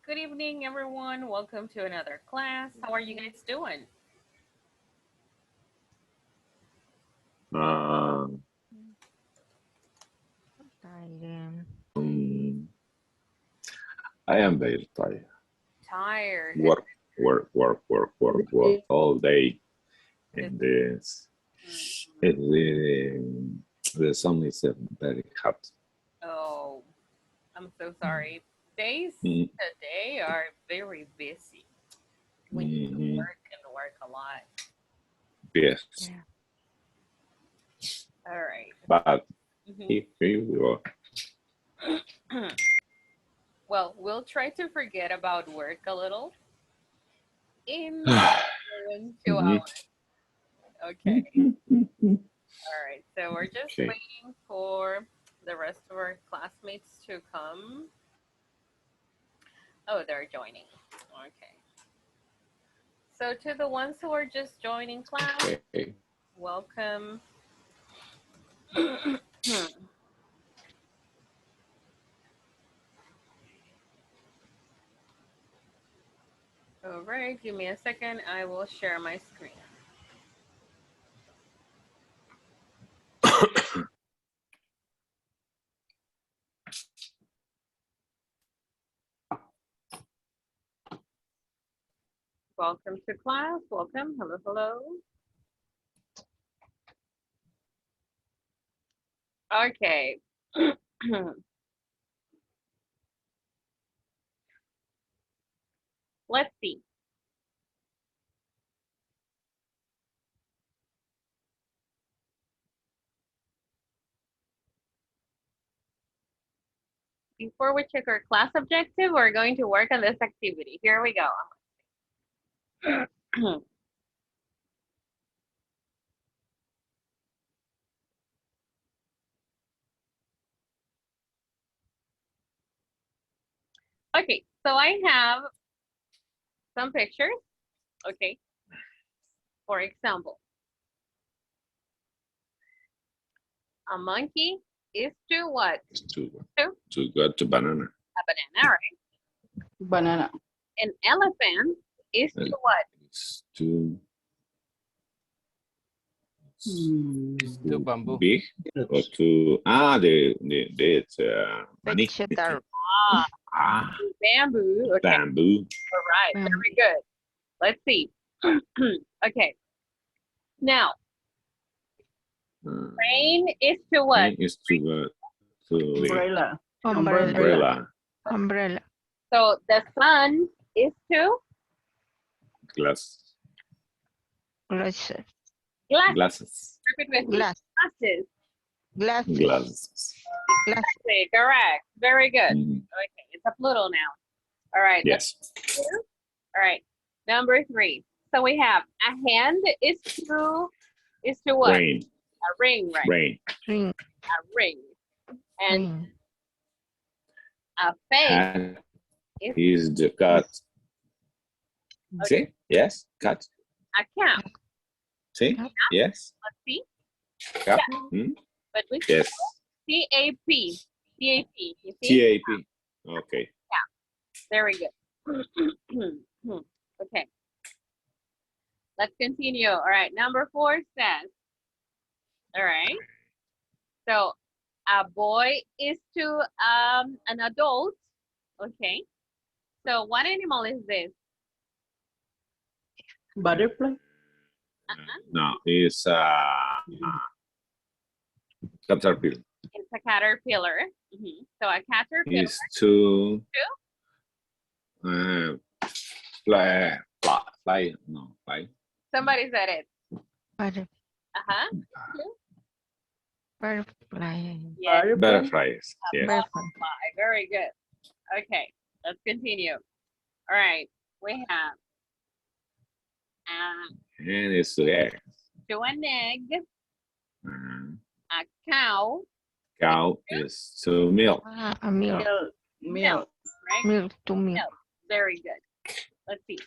Good evening, everyone. Welcome to another class. How are you guys doing? Uh, Tired. um, I am very tired. Tired. Work all day. This- And this, the sun is very hot. Oh, I'm so sorry. Days Mm, today are very busy. We need to mhm, work and work a lot. Yes, Yeah. All right. but Mhm. here you Well, we'll try to forget about work a little in are. in 2 hours. Mhm. Okay. All right. So we're just Okay. waiting for the rest of our classmates to come. Oh, they're joining. Okay. So to the ones who are just joining class, Okay. welcome. All right, give me a second. I will share my screen. Welcome to class. Welcome. Hello, hello. Okay. Let's see. Before we check our class objective, we're going to work on this activity. Here we go. Okay, so I have some pictures. Okay, for example, a monkey is to what? to To to go to banana. a banana, right? Banana. An elephant is to what? It's too To bamboo. big or too the it's money. Vegetable. Ah, bamboo. Okay, Bamboo. all right, very good. Let's see. Okay, now Uh, rain is to what? Rain is to go to Umbrella. Umbrella. umbrella. Umbrella. So the sun is to Glass. Glasses. glasses. Glasses. Repeat with me. Glass. Glasses. Glasses. Glasses. Okay, correct. Very good. Mhm. Okay, it's a plural now. All right. Yes. All right. Number 3. So we have a hand is to what? Rain. A ring, right? Rain. Ring. A ring. And Ring. a face Hat is is the cat. See? Yes. Cat. a cap. See? Cat. Yes. Let's see. Cap. Yeah. Hmm? But we Yes. C-A-P. C-A-P. You see? T-A-P. Okay. Very good. Okay. Let's continue. All right. Number 4 says, all right. So a boy is to an adult. Okay. So what animal is this? Butterfly. No, it's caterpillar. It's a caterpillar. So a caterpillar Is to fly. No, fly. Somebody said it. Butter- Uh-huh. Butterfly. Yes. Butterflies. A Yes. butterfly. Very good. Okay. Let's continue. All right. We have And it's to egg. to an egg, Uh, a cow, Cow is to milk. A milk. Milk. right? Milk to milk. Milk. Very good. Let's see.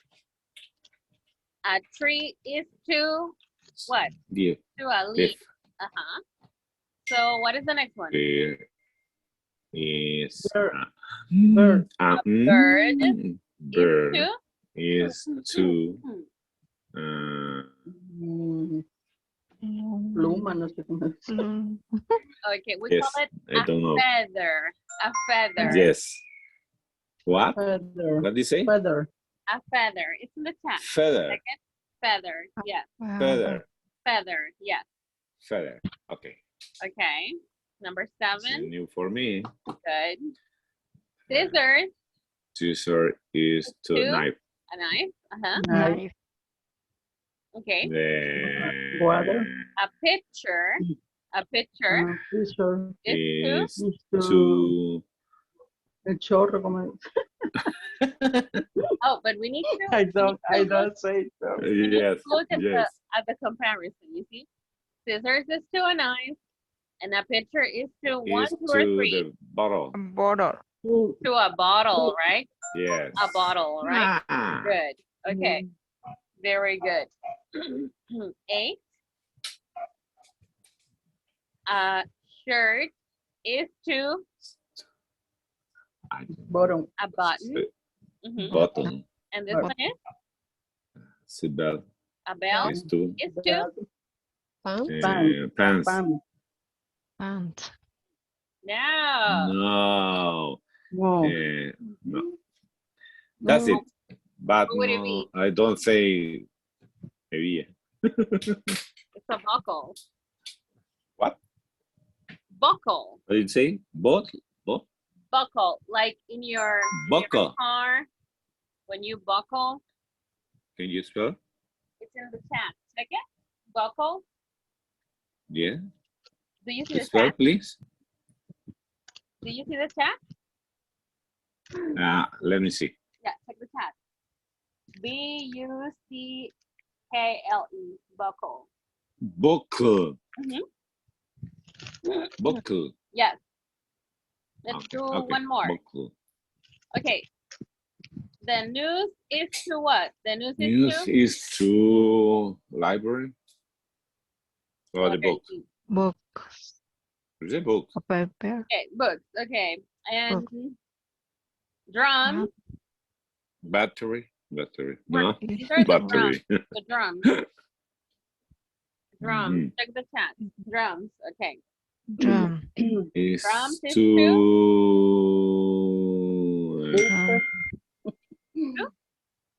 A tree is to what? Give. To a leaf. Uh-huh. So what is the next one? Give. is Bird. bird. Bird Bird is to Mm, Pluma, no sé cómo es. Okay, we yes, call it I don't know. feather. A feather. Yes. What? Feather. What did you say? Feather. A feather. It's in the chat. Feather. Second, feather. Yes. Feather. Feather. Yes. Feather. Okay. Okay. Number This is 7. new for me. Good. Scissors. Scissor is to Two. knife. A knife. Knife. Okay. The Water. A picture. A picture Picture. is is to. to El chorro, como Oh, but we need to. I we don't need to look- say so. we need to yes, look at yes. the comparison. You see, scissors is to a knife, and a picture is to one, Is 2, or to 3. the bottle. Border. To a bottle, right? Yes. A bottle, right? Ah. Good. Okay. Very good. 8. A shirt is to Bottom. a button. Mhm. Button. And this one is Seatbelt a belt is to is to Pants. pants. Pants. Pant. no. No. No. No. That's it. But What would it no, be? I don't say hebilla. It's a buckle. What? Buckle. What did you say? Bot? Bot? Buckle. Like in your Buckle. car, when you buckle, Can you spell? it's in the chat. Check it. Buckle. Yeah. Do you see the Spell, chat? please. Do you see the chat? Let me see. Yeah, check the chat. B-U-C-K-L-E. Buckle. Buckle. Mhm. Buckle. Yes. Let's Okay, do okay. one more. Buckle. Okay. The news is to what? The news is News to? is to library or the book? Book. Is it book? A paper. Okay, books. Okay. And drum. Battery? Battery. No. These are the drums. Battery. The drums. Drums. Mhm. Check the chat. Drums. Okay. Drum. Is Drums is to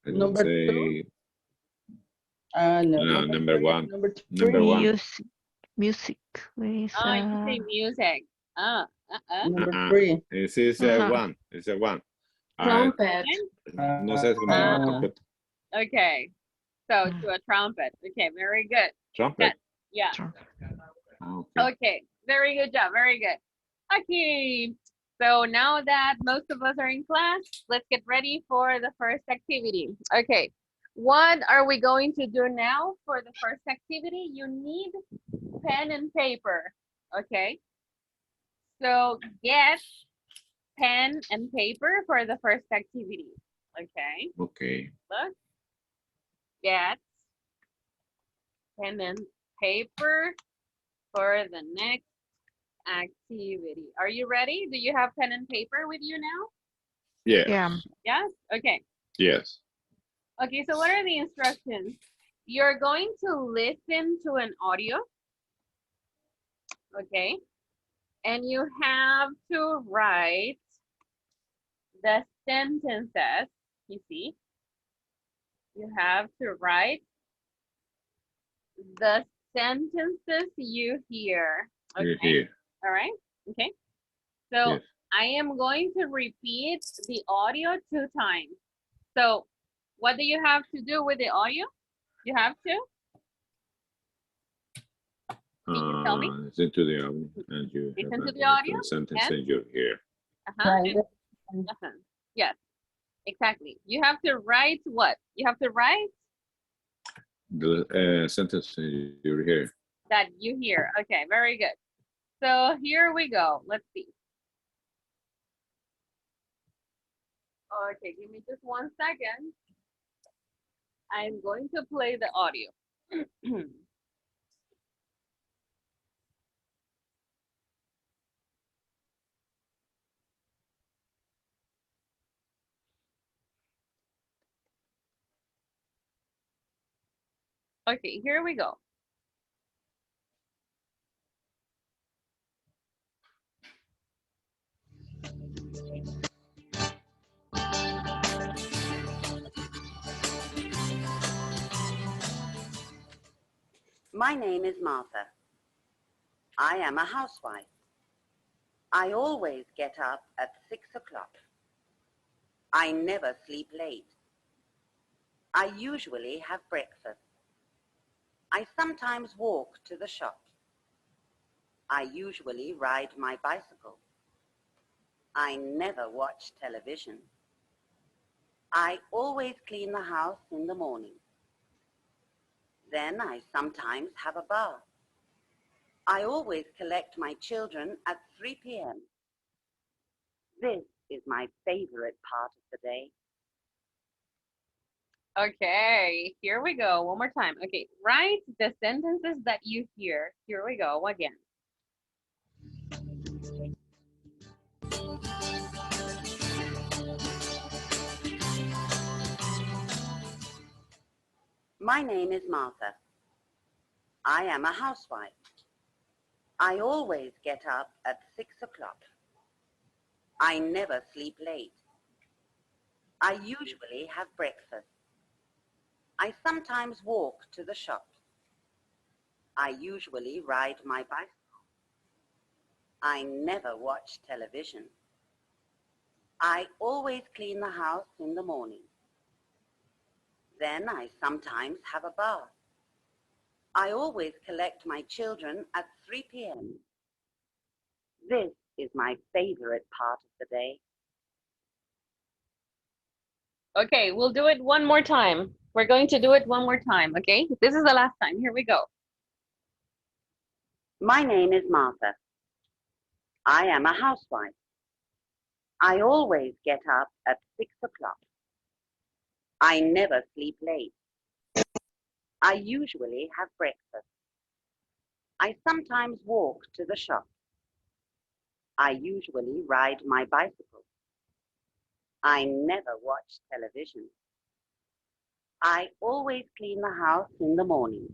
I don't Number say No. number 1. Number 3. Number 1. Music. Music. Is, Oh, you say music. Number 3. This is Uh-huh. 1. It's a 1. Trumpet. No sé cómo se llama trumpet. Okay. So to a trumpet. Okay, very good. Trumpet. Yeah. Okay. Okay. Very good job. Very good. Okay. So now that most of us are in class, let's get ready for the first activity. Okay. What are we going to do now for the first activity? You need pen and paper. Okay. So get pen and paper for the first activity. Okay. Okay. Look. Get pen and paper for the next activity. Are you ready? Do you have pen and paper with you now? Yeah. Yeah. Yes? Okay. Yes. Okay, so what are the instructions? You're going to listen to an audio. Okay. And you have to write the sentences. You see? You have to write the sentences you hear. You're Okay. here. All right. Okay. So Yes. I am going to repeat the audio 2 times. So what do you have to do with the audio? You have to? Can you tell me? Listen to the audio and you Listen have to a the audio sentence and- and you're here. Yes, exactly. You have to write what? You have to write The sentence and you're here. that you hear. Okay, very good. So here we go. Let's see. Okay, give me just 1 second. I'm going to play the audio. Okay, here we go. My name is Martha. I am a housewife. I always get up at 6 o'clock. I never sleep late. I usually have breakfast. I sometimes walk to the shop. I usually ride my bicycle. I never watch television. I always clean the house in the morning. Then I sometimes have a bath. I always collect my children at 3 p.m. This is my favorite part of the day. Okay, here we go. One more time. Okay, write the sentences that you hear. Here we go again. My name is Martha. I am a housewife. I always get up at 6 o'clock. I never sleep late. I usually have breakfast. I sometimes walk to the shop. I usually ride my bicycle. I never watch television. I always clean the house in the morning. Then I sometimes have a bath. I always collect my children at 3 p.m. This is my favorite part of the day. Okay, we'll do it one more time. We're going to do it one more time, okay? This is the last time. Here we go. My name is Martha. I am a housewife. I always get up at 6 o'clock. I never sleep late. I usually have breakfast. I sometimes walk to the shop. I usually ride my bicycle. I never watch television. I always clean the house in the morning.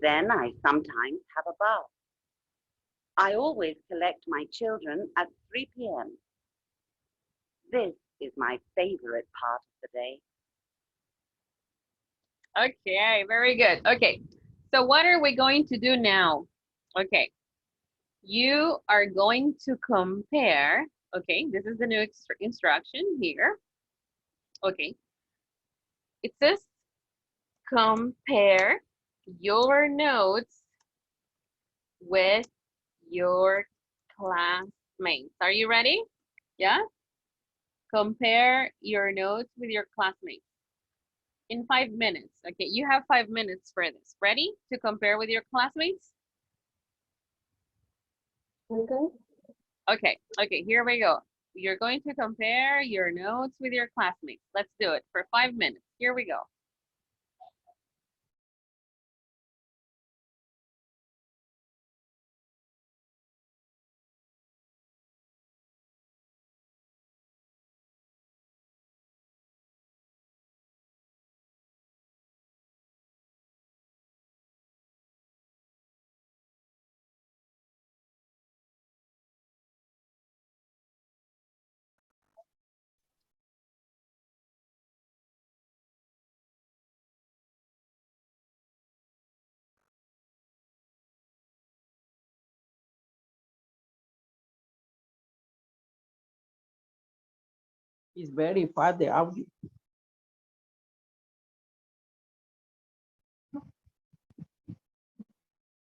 Then I sometimes have a bath. I always collect my children at 3 p.m. This is my favorite part of the day. Okay, very good. Okay, so what are we going to do now? Okay, you are going to compare. Okay, this is the new instruction here. Okay, it says compare your notes with your classmates. Are you ready? Yeah? Compare your notes with your classmates in 5 minutes. Okay, you have 5 minutes for this. Ready to compare with your classmates? Okay, here we go. You're going to compare your notes with your classmates. Let's do it for 5 minutes. Here we go. It's very fast, the audio.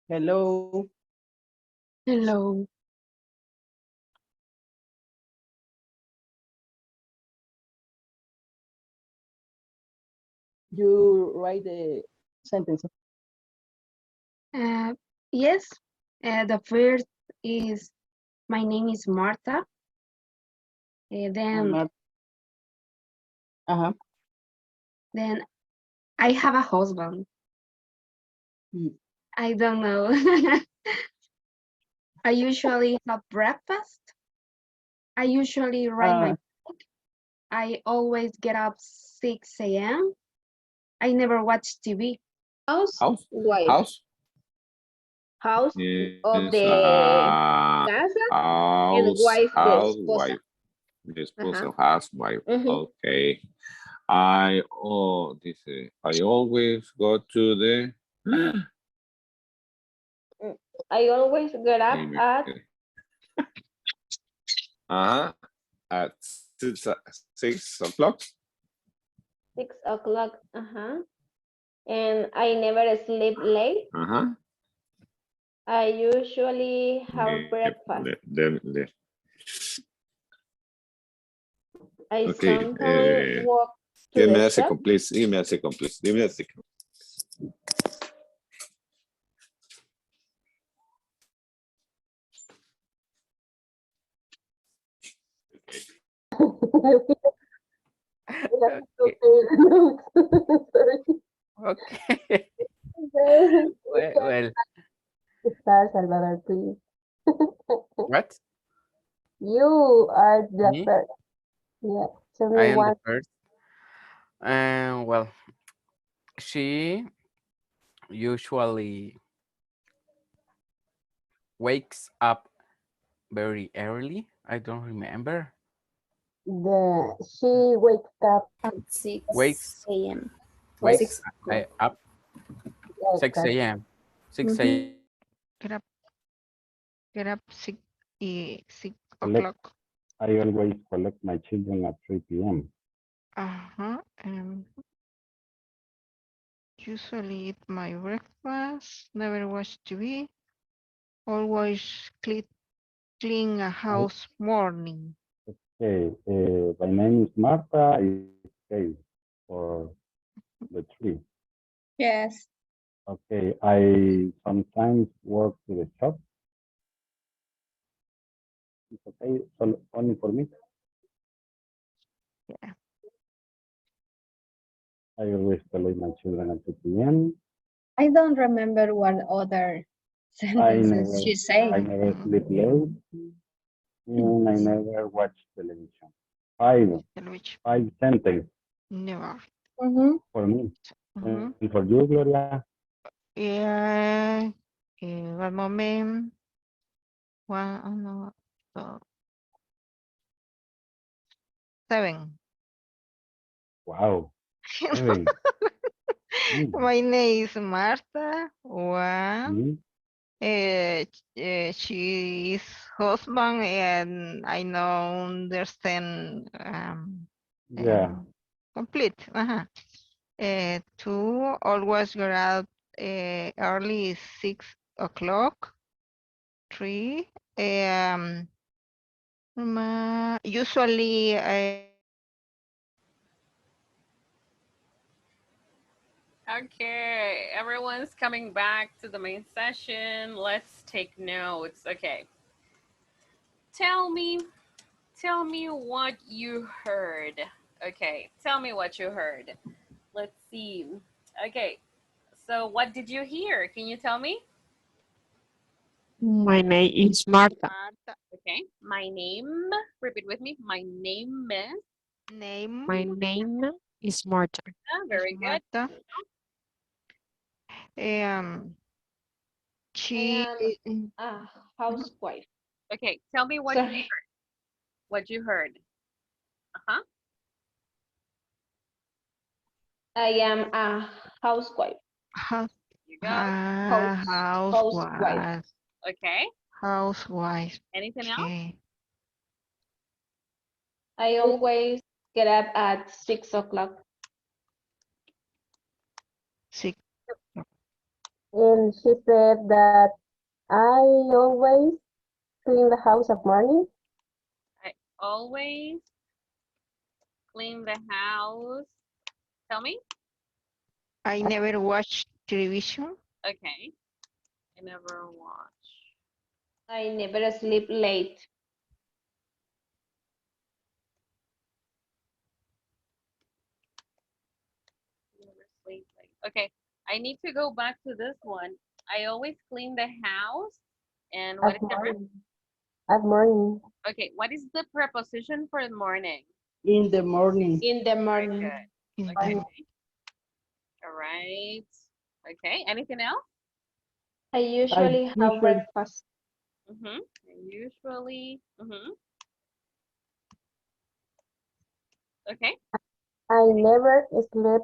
Hello. Hello. You write the sentence. Uh, yes. The first is my name is Martha. Then Not, uh-huh. then I have a husband. Mm. I don't know. I usually have breakfast. I usually ride my bike. I always get up 6 a.m. I never watch TV. House House? wife. House? House of Yes. the casa and wife the esposa. Housewife. The Uh-huh. esposa, housewife. Mhm. Okay. I always go to the I always get up Ahí me at quedé. Ajá. At 6 o'clock. 6 o'clock. Uh-huh. And I never sleep late. Ajá. I usually have Yep. breakfast. Le- I Okay. sometimes walk to Give me the a shop. second, please. Give me a second, please. Give me a second. Okay. Okay. Well, Start, Salvador, please. what? You are the Me? first. Yeah. Tell me I am one. the first. And well, she usually wakes up very early. I don't remember. She wakes up At 6 Wakes a.m. or like wakes 6 o'clock. up 6 a.m. 6 Mhm. a.m. Get up 6 Collect. o'clock. I always collect my children at 3 p.m. Uh-huh. Usually eat my breakfast, never watch TV, always clean a house morning. Okay, my name is Martha. It's K for the tree. Yes. Okay, I sometimes work to the shop. It's okay, only for me. Yeah. I always collect my children at 2 p.m. I don't remember what other sentences she I said. never sleep late and I never watch television. Five, Television. five sentences Never. Mhm. for me. Mhm. And for you, Gloria, Yeah. One moment. One, oh no, 7. wow, 7. Mm, My name is Marta. One. mm, She is husband and I know understand yeah, complete. Two, always get out early 6 o'clock. Three, usually Okay, everyone's coming back to the main session. Let's take notes. Okay. Tell me what you heard. Okay, tell me what you heard. Let's see. Okay, so what did you hear? Can you tell me? My name is Marta. Marta Okay, my name, repeat with me. My name is, name My name is Marta. is very good. Marta. I She am a housewife. Okay, tell me what you Sorry. what you heard. Uh-huh. I am a housewife. house You go. Housewife. Okay. housewife. Anything else? Okay. I always get up at 6 o'clock. 6. and she said that I always clean the house of morning. I always clean the house. Tell me. I never watch television. Okay. I never watch. I never sleep late. Never sleep late. Okay. I need to go back to this one. I always clean the house. And what At is the rest? morning. At morning. Okay. What is the preposition for the morning? In the morning. In the Very morning. good. In Okay. the All right. Okay, anything else? I usually have breakfast. Mm-hmm. Usually. Mm-hmm. Okay. I never sleep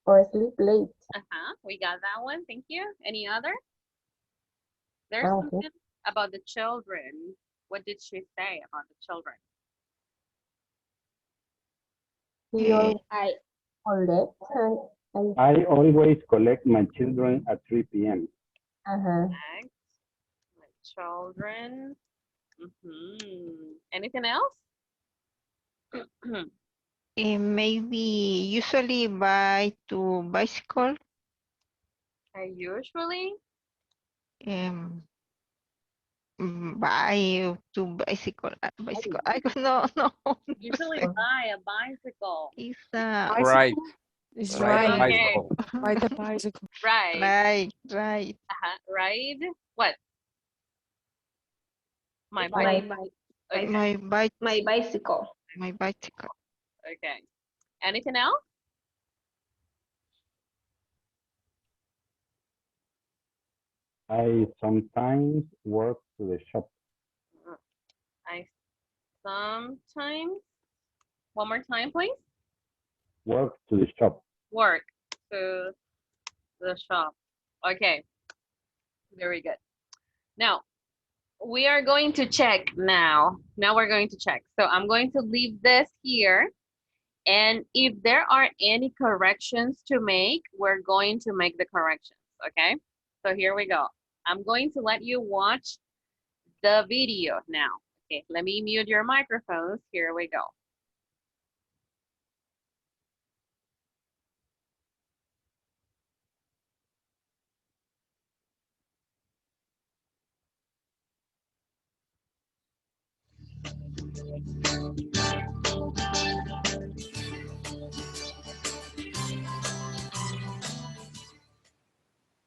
or sleep late. Uh-huh. We got that one. Thank you. Any other? There's Okay. something about the children. What did she say about the children? He Eh, always I collect and I always collect my children at 3 p.m. Next. The children. Mm-hmm. Anything else? maybe usually buy to bicycle. I usually Um, buy to bicycle. Bicycle. I don't know. No. usually buy a bicycle. It's Right. It's Ride right. Okay. bicycle. Ride the bicycle. Right. right. Ride. What? My bike. my Okay. My bike. my bicycle. My bicycle. Okay. Anything else? I sometimes work to the shop. I sometimes. One more time, please. Work to the shop. Work to the shop. Okay. Very good. Now, we are going to check now. Now we're going to check. So I'm going to leave this here. And if there are any corrections to make, we're going to make the corrections, okay? So here we go. I'm going to let you watch the video now. Okay, let me mute your microphones. Here we go.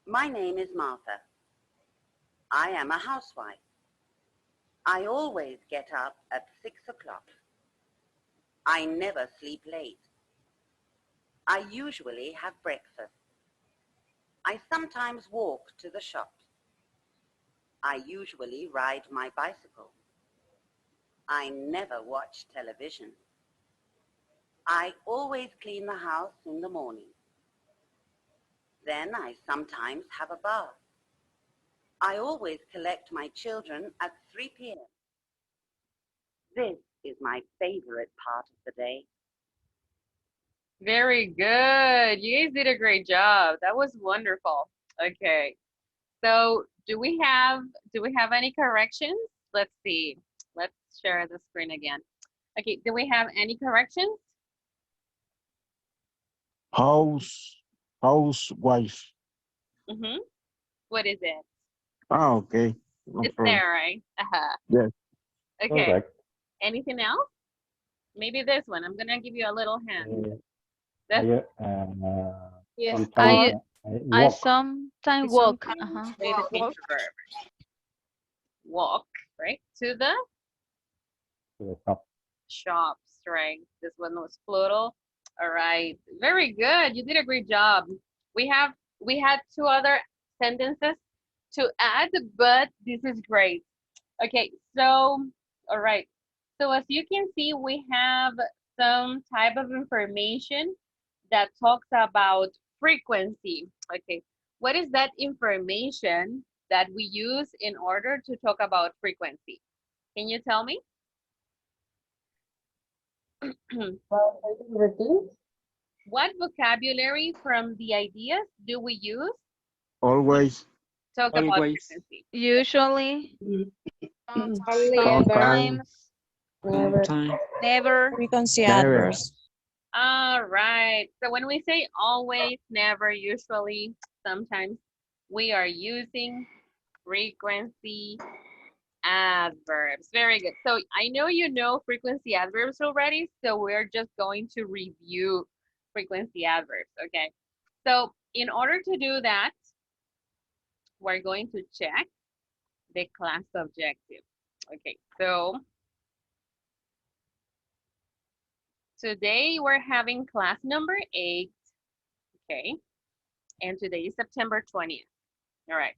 My name is Martha. I am a housewife. I always get up at 6 o'clock. I never sleep late. I usually have breakfast. I sometimes walk to the shops. I usually ride my bicycle. I never watch television. I always clean the house in the morning. Then I sometimes have a bath. I always collect my children at 3 p.m. This is my favorite part of the day. Very good. You guys did a great job. That was wonderful. Okay. So do we have any corrections? Let's see. Let's share the screen again. Okay, do we have any corrections? Housewife. Mm-hmm. What is it? Okay. No It's problem. there, right? Uh-huh. Yes. Okay. Correct. Anything else? Maybe this one. I'm gonna give you a little hint. I, This Yes, sometimes I walk sometimes walk. may the future verb. Walk, right? To the to the shop. shops, right? This one was plural. All right. Very good. You did a great job. We had two other sentences to add, but this is great. Okay, so all right. So as you can see, we have some type of information that talks about frequency. Okay, what is that information that we use in order to talk about frequency? Can you tell me? well, daily routines. What vocabulary from the ideas do we use Always. to talk about Always. frequency? Usually, Sometimes. sometimes, Never. Sometime. never. Frequency Never. adverbs. All right. So when we say always, never, usually, sometimes, we are using frequency adverbs. Very good. So I know you know frequency adverbs already, so we're just going to review frequency adverbs, okay? So in order to do that, we're going to check the class objective. Okay, so today we're having class number 8, okay? and today is September 20th. All right.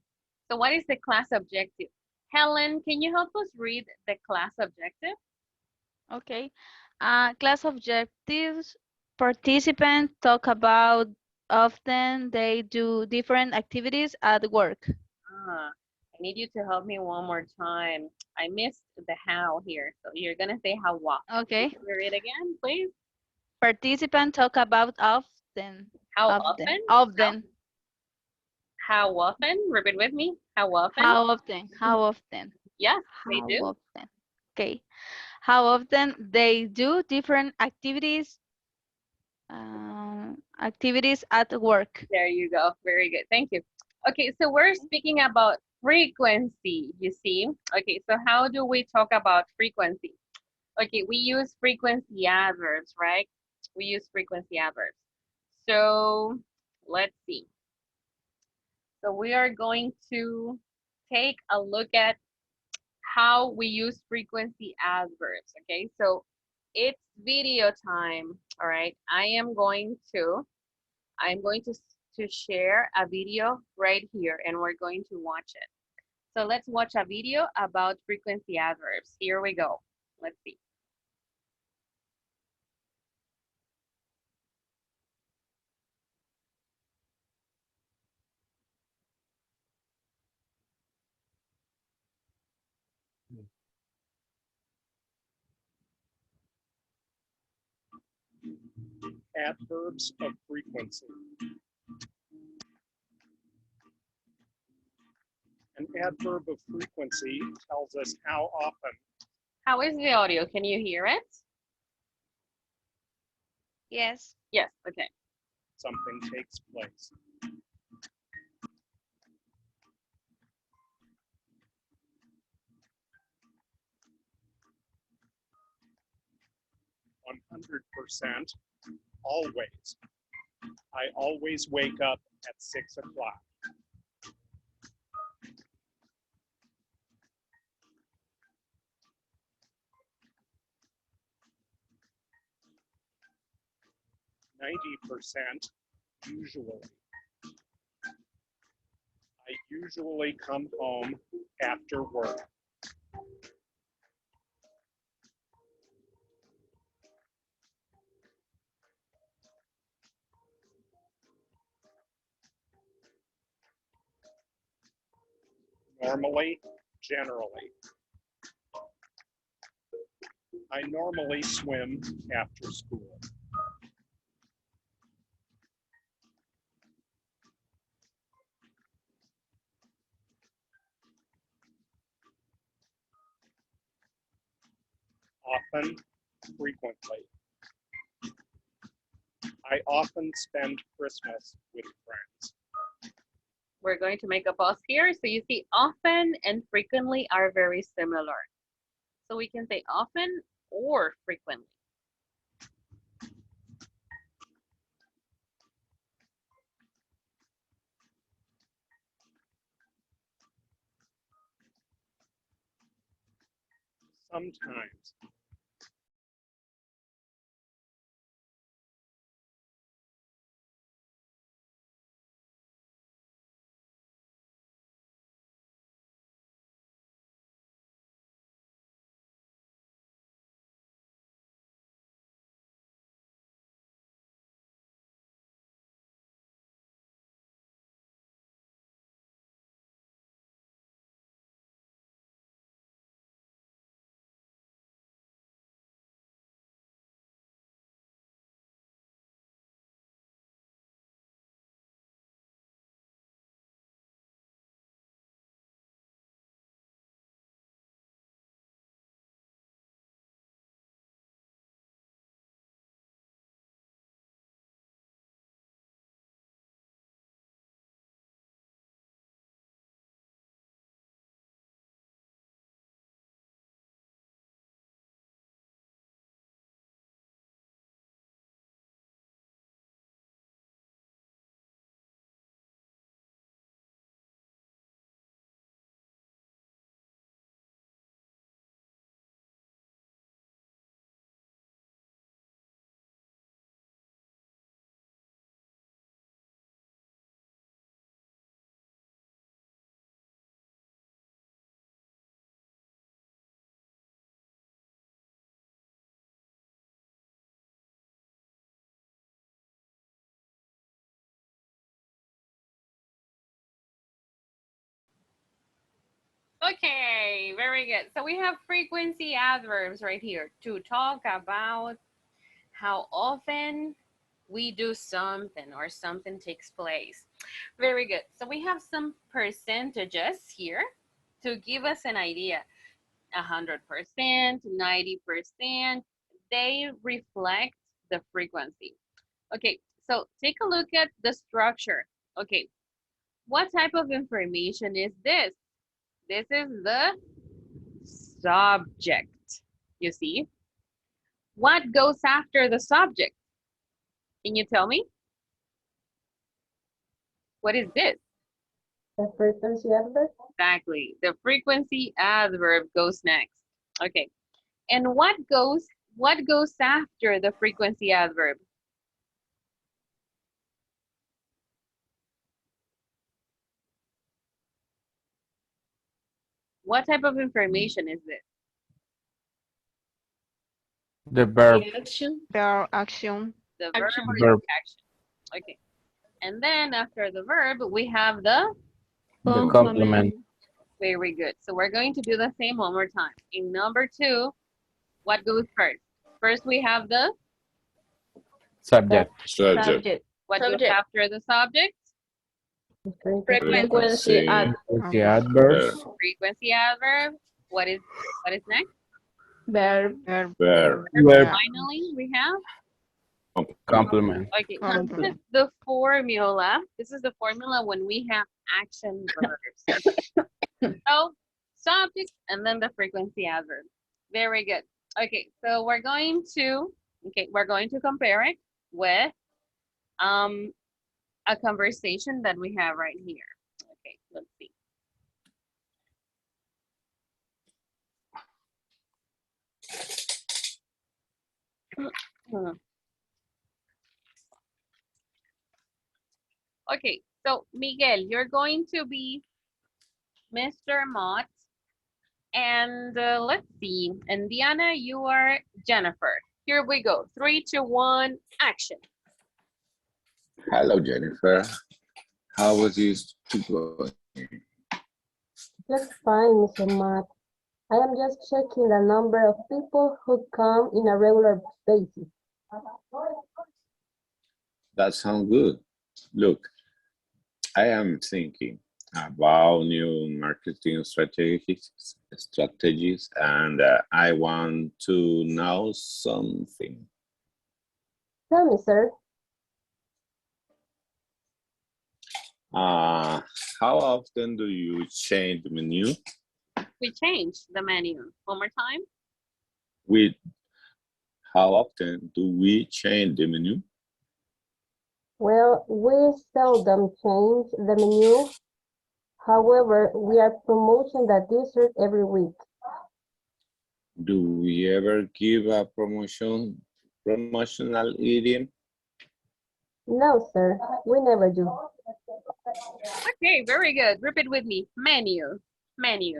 So what is the class objective? Helen, can you help us read the class objective? Okay. Class objectives. Participants talk about often they do different activities at work. I need you to help me one more time. I missed the how here. So you're going to say how what. Okay. Can you read again, please? Participants talk about often. How Often. often? Often. How often? Repeat with me. How often? How often? How often? Yes, they How do. often? Okay. How often they do different activities activities at work. There you go. Very good. Thank you. Okay, so we're speaking about frequency, you see. Okay, so how do we talk about frequency? Okay, we use frequency adverbs, right? We use frequency adverbs. So let's see. So we are going to take a look at how we use frequency adverbs, okay? So it's video time, all right? I'm going to share a video right here and we're going to watch it. So let's watch a video about frequency adverbs. Here we go. Let's see. Adverbs of frequency. An adverb of frequency tells us how often. How is the audio? Can you hear it? Yes. Yes, okay. Something takes place. %, always. I always wake up at 6 o'clock. %, usually. I usually come home after work. Normally, generally. I normally swim after school. Often, frequently. I often spend Christmas with friends. We're going to make a pause here. So you see often and frequently are very similar. So we can say often or frequently. Sometimes. Okay, very good. So we have frequency adverbs right here to talk about how often we do something or something takes place. Very good. So we have some percentages here to give us an idea. 100%, 90%, they reflect the frequency. Okay, so take a look at the structure. Okay, what type of information is this? This is the subject, you see? What goes after the subject? Can you tell me? What is this? The frequency adverb. Exactly. The frequency adverb goes next. Okay. And what goes after the frequency adverb? What type of information is this? The verb. Action. Verb action. The verb Action. or Verb. the action? Okay. And then after the verb, we have the The complement. very good. So we're going to do the same one more time. In number 2, what goes first? First we have the Subject. Subject. what goes Subject. after the subject? Frequency ad. The adverbs. Frequency adverb. What is next? Verb. Verb. Finally, we have Complement. okay. So this is the formula. This is the formula when we have action verbs. So subject and then the frequency adverb. Very good. Okay, so we're going to compare it with a conversation that we have right here. Okay, let's see. Okay, so Miguel, you're going to be Mr. Mott, and let's see. And Diana, you are Jennifer. Here we go. 3, 2, 1, action. Hello, Jennifer. How was this going? Just fine, Mr. Matt. I am just checking the number of people who come in a regular basis. That sounds good. Look, I am thinking about new marketing strategies, and I want to know something. Tell me, sir. How often do you change the menu? We change the menu. One more time. How often do we change the menu? Well, we seldom change the menu. However, we are promoting the dessert every week. Do we ever give a promotional eating? No, sir, we never do. Okay, very good. Repeat with me. Menu. Menu.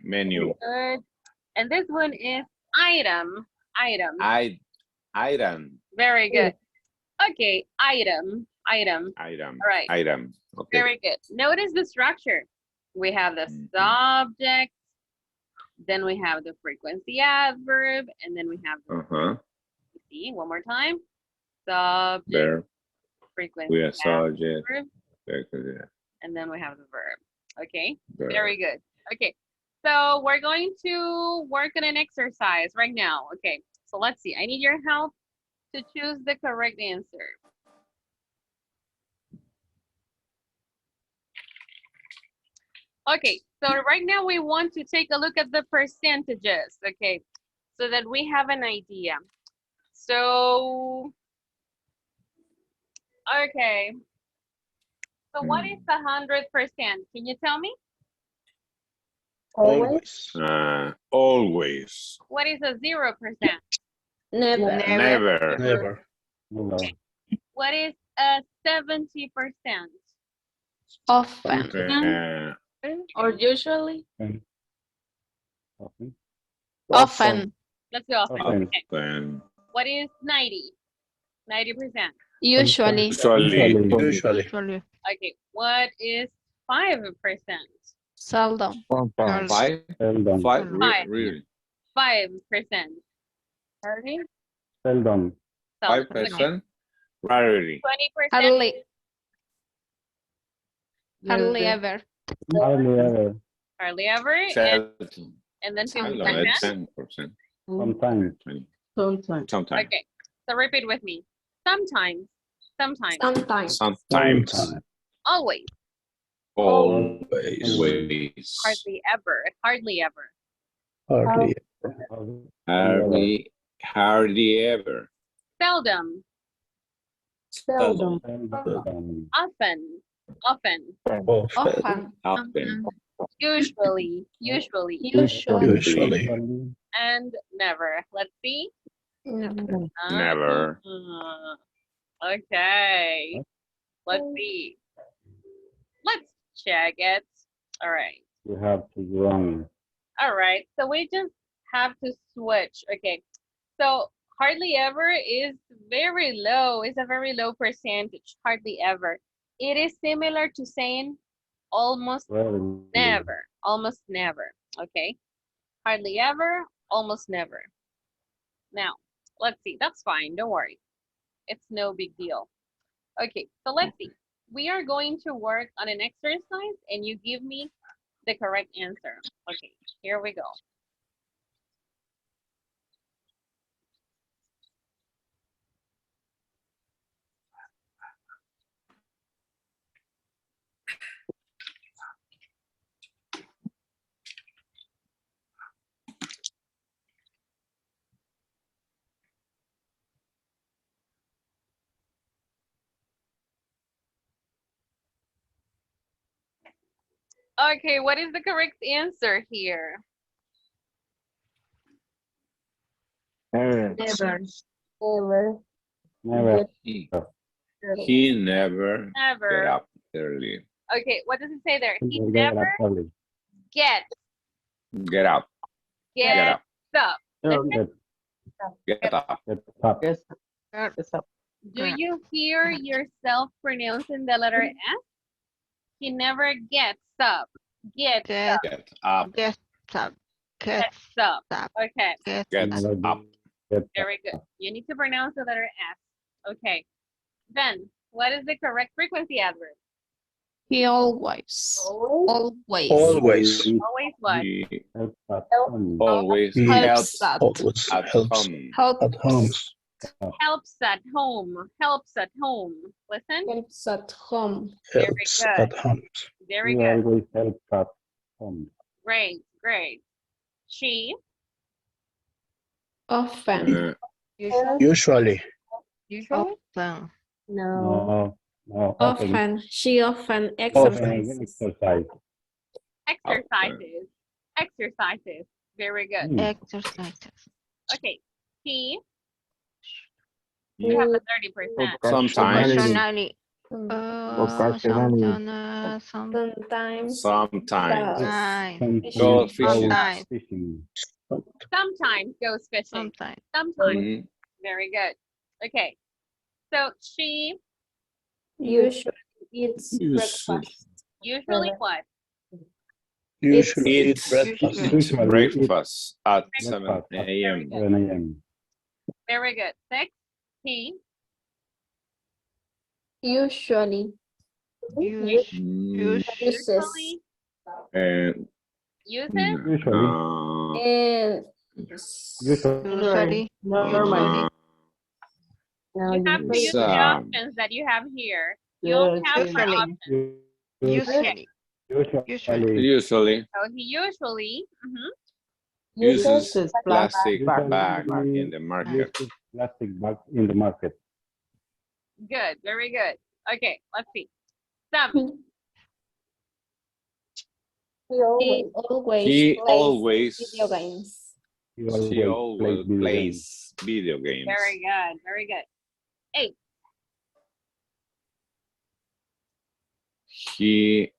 Menu. Good. And this one is item. Item. Item. Very good. Okay, item. All right. Item. Okay. Very good. Notice the structure. We have the subject, then we have the frequency adverb, and then we have the see, one more time. Subject, Verb. frequency We are subject. adverb, and then we have the verb. Okay, Verb. very good. Okay, so we're going to work on an exercise right now. Okay, so let's see. I need your help to choose the correct answer. Okay, so right now we want to take a look at the percentages, okay, so that we have an idea. So, okay. So what is 100%? Can you tell me? Always. Always. What is a 0%? Never. Okay. What is a 70%? Often. Or usually. Often. Let's go often. Okay. Often. What is 90? 90%. Usually. Usually. Usually. Okay. What is 5%? Seldom. Sometimes. Five? Seldom. Five. Really? 5%. Hardly. Seldom. 5%? Rarely. 20%. Hardly. Hardly ever. Hardly ever. Hardly ever. Seldom. And then I don't know, 50%. 10%. Sometimes. 20. Sometimes. Sometimes. Okay. So repeat with me. Sometimes. Sometimes. Sometimes. Sometimes. Always. Always. Hardly ever. Hardly ever. Hardly. Hardly ever. Seldom. Seldom. Seldom. Often. Often. Often. Often. Usually. Usually. Usually. And never. Let's see. Never. Okay. Let's see. Let's check it. All right. You have to run. All right. So we just have to switch. Okay. So hardly ever is very low. It's a very low percentage. Hardly ever. It is similar to saying almost Rarely. never. Almost never. Okay. Hardly ever. Almost never. Now, let's see. That's fine. Don't worry. It's no big deal. Okay. So let's see. We are going to work on an exercise and you give me the correct answer. Okay. Here we go. Okay, what is the correct answer here? Never. Never. Never. He never get Never. up early. Okay, what does it say there? He Get never up early. gets Get up. Get up. up. Get Get up. Get up. Yes. Yes. Do you hear yourself pronouncing the letter S? He never gets up. Gets up. Get up. Get up. Get Gets up. up. Okay, Get Get up. Get very good. You need to pronounce the letter S. Okay. Then, what is the correct frequency adverb? He always. Always. Always. Always what? He Help at home. always He helps always at helps home. Help. at home. Helps at home. Helps at home. Listen. Helps at home. Very Helps good. at home. Very He good. always helps at home. Great, great. She Often. Uh, Usually. usually often. No. No. Often. She often Often exercises. exercise. exercises. Exercises. Very good. Exercises. Okay. He you have the 30%. Sometimes. Occasionally. Occasionally. Sometimes. Sometimes. Sometimes. Go fishing. Sometimes. Fishing. Sometimes goes fishing. Sometimes. Sometimes. Mhm. Very good. Okay. So she Usually eats Usually. breakfast. usually what? Usually eat Eats breakfast. Usually breakfast at eat 7 breakfast at a.m. 7 a.m. Very good. 6. He Usually. Use. Mm, Use. usually and, uses Usually. And Usually. Normally. now you have to use the options that you have here. You only have 4 Usually. options. Usually. Usually. usually So he usually uses plastic Plastic bag bag. in the market. Uses plastic bag in the market. good. Very good. Okay, let's see. 7. he always He plays always video games. She always plays video games. Very good. Very good. 8. He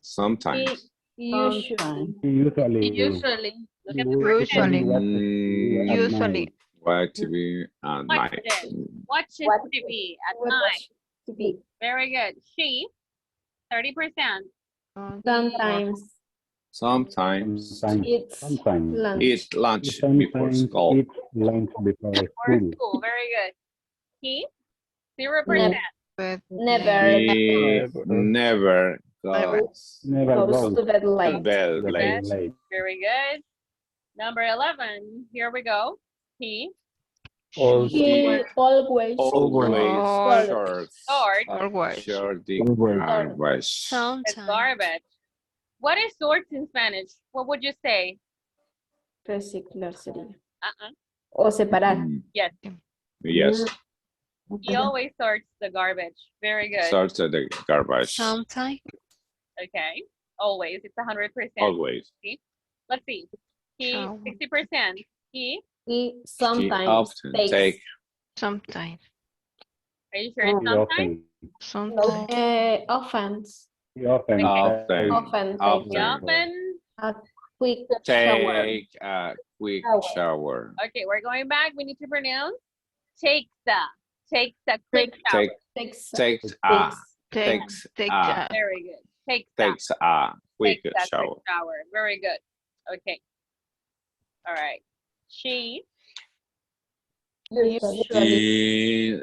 sometimes. Usually. Usually. Look at the word. Usually. Watch TV at night. Watches TV at night. TV. Very good. She 30%. Sometimes Sometimes it's lunch. eat lunch before sometimes school. eat lunch before Or school. school. Very good. He? 0%. Never He never Never goes Never goes goes to bed to late. bed to late. bed late. Very good. Number 11. Here we go. He Always He Always always Always. shorts sorts Always. short the Always. garbage. the Sometimes. garbage. What is sorts in Spanish? What would you say? reciclar sería. Uh-uh. O separar. Yes. Yes, He always sorts the garbage. Very good. sorts the garbage. Sometimes. Okay. Always. It's 100%. Always. Let's see. He Shower. 60%. He. Y He sometimes often take. Sometimes. Are you sure it's He sometimes? often. Sometimes. often. He often. Often. Often. He Often often. A quick shower. take a quick shower. Okay, we're going back. We need to pronounce takes a quick shower. Takes Takes a Takes Very good. Takes a quick a quick shower. shower. Very good. Okay. All right. She Usually. He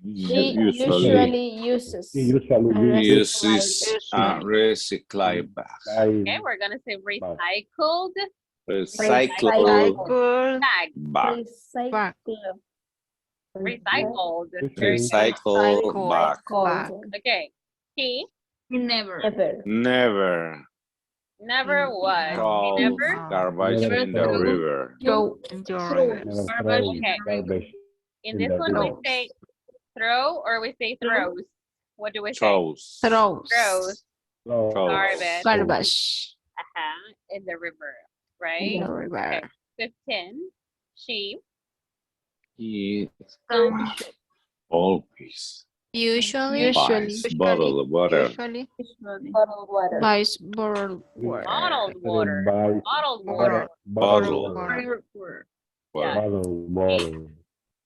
She usually uses. He usually uses a recyclable bag. okay, we're gonna say recycled Recyclable Cool. bag. bag. Recycle. Recycled. Recycle bag. Okay. He Never. Never what? throws Never. garbage Never in the throw. river. Go in your river. Never throw Okay. garbage In in this the one, we river. say throw or we say throws. What do we say? Throws. Throws. Throws Throw. garbage Garbage. in the river, In right? the river. Okay. 15. She He Um, always usually. buys bottled water. Usually. Bottled water. Buys bottled water. bottled water. Buy Bottled water. Bottled water. Yeah. Bottled water.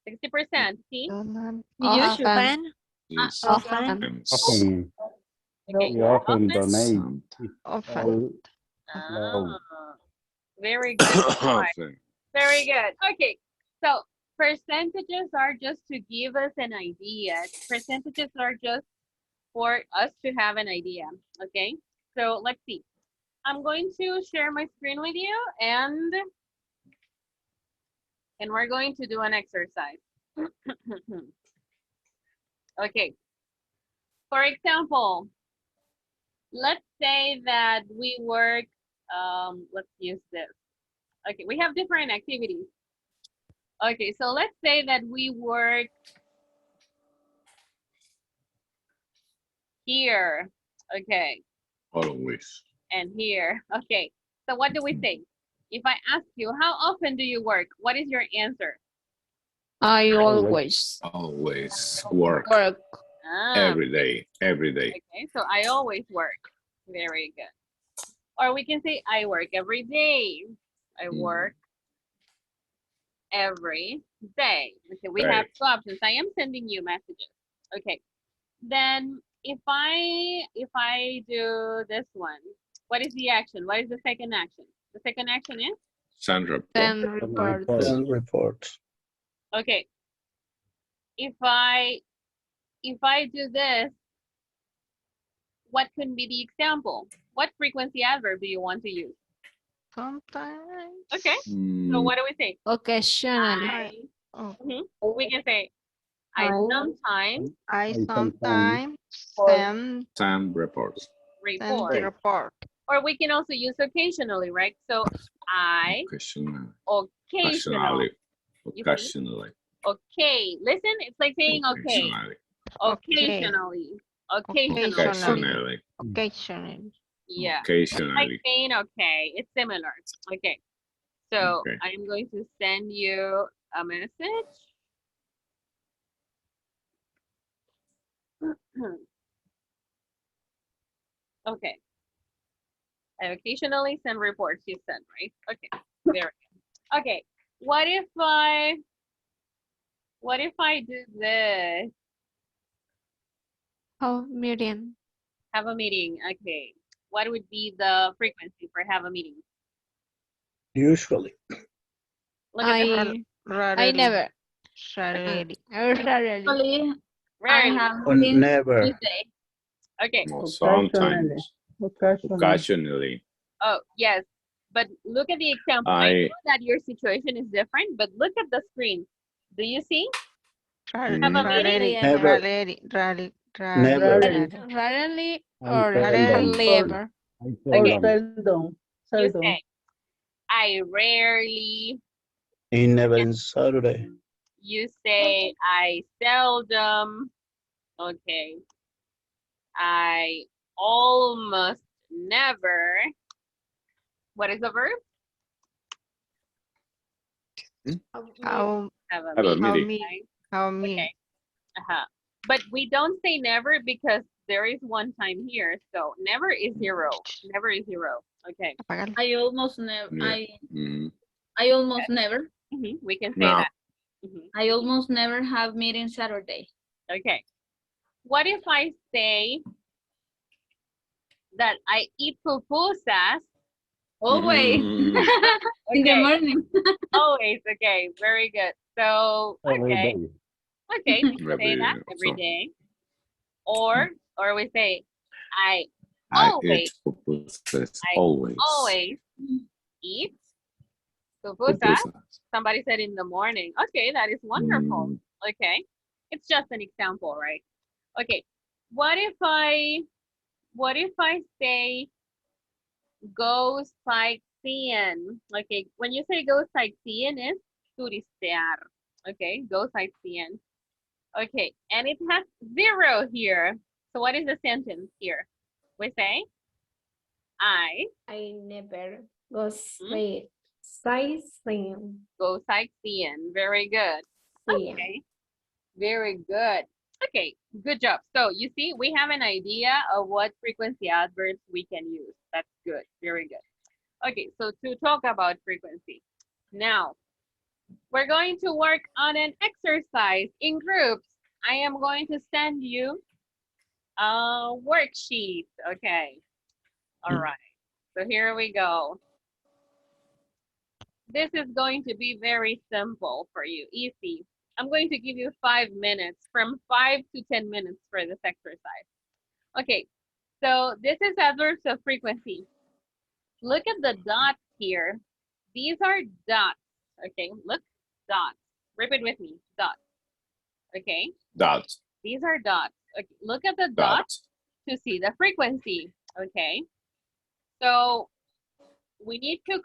60%. He Often. Is Often. Often. okay. We often donate. Some- Often. Ah, very good. often. Very good. Okay. So percentages are just to give us an idea. Percentages are just for us to have an idea. Okay. So let's see. I'm going to share my screen with you and we're going to do an exercise. Okay. For example, let's say that we work, let's use this. Okay, we have different activities. Okay, so let's say that we work here. Okay, Always. and here. Okay, so what do we say? If I ask you, how often do you work? What is your answer? I always Always work. work. Every day. Every day. Okay, so I always work. Very good. Or we can say I work every day. I work every day. Okay, we have two options. I am sending you messages. Okay. Then if I do this one, what is the action? What is the second action? The second action is? Send report. Then report. Send reports. Okay. If I do this, what could be the example? What frequency adverb do you want to use? Sometimes. Okay. So what do we say? Occasionally. We can say I sometimes I sometimes Send reports. report. Or we can also use occasionally, right? So I occasionally. Occasionally. Okay. Listen, it's like saying okay. Occasionally. Occasionally. Occasionally. Yeah. Like Occasionally. saying okay. It's similar. Okay. So I'm going to send you a message. Okay. I occasionally send reports, you said, right? Okay. Very good. Okay. What if I do this? Oh, Miriam. Have a meeting. Okay. What would be the frequency for have a meeting? Usually. Look at the I never. Rarely. Rarely. Actually, I rarely. have Or been never. Tuesday. Okay. Well, Occasionally. sometimes. Occasionally. Occasionally. Oh, yes. But look at the example. I know that your situation is different, but look at the screen. Do you see? Have a meeting? Rarely, Never. Rarely. Never. Rarely I or seldom. hardly Or, ever. I or Okay. seldom. seldom. You Seldom. say, I rarely. Ain't never in Saturday. You say, I seldom. Okay. I almost never. What is the verb? How Have a Have a meeting. meeting. Right? how me? Okay. Uh-huh. But we don't say never because there is one time here. So never is zero. Never is zero. Okay. I almost never. Yeah. Mm. I almost never. We can say No. that. I almost never have meeting Saturday. Okay. What if I say that I eat pupusas Always. Mm. In the Okay. morning. Always. Okay. Very good. So, Every okay. day. Okay. We can say Every that every so day. Or we say, I I always, eat pupusas I always. always eat pupusas. Pupusas. Somebody said in the morning. Okay. That is wonderful. Mm. Okay. It's just an example, right? Okay. What if I say go sightseeing? Okay, when you say go sightseeing, it's turistear. Okay, go sightseeing. Okay, and it has zero here. So what is the sentence here? We say, I never go hmm, sightseeing. go sightseeing. Very good. Okay, very good. Okay, good job. So you see, we have an idea of what frequency adverbs we can use. That's good. Very good. Okay, so to talk about frequency. Now, we're going to work on an exercise in groups. I am going to send you a worksheet. Okay, all right. So here we go. This is going to be very simple for you, easy. I'm going to give you 5 minutes, from 5 to 10 minutes for this exercise. Okay, so this is adverbs of frequency. Look at the dots here. These are dots. Okay, look, dots. Repeat with me, dots. Okay, Dot. these are dots. Okay, look at the Dot. dots to see the frequency. Okay, so we need to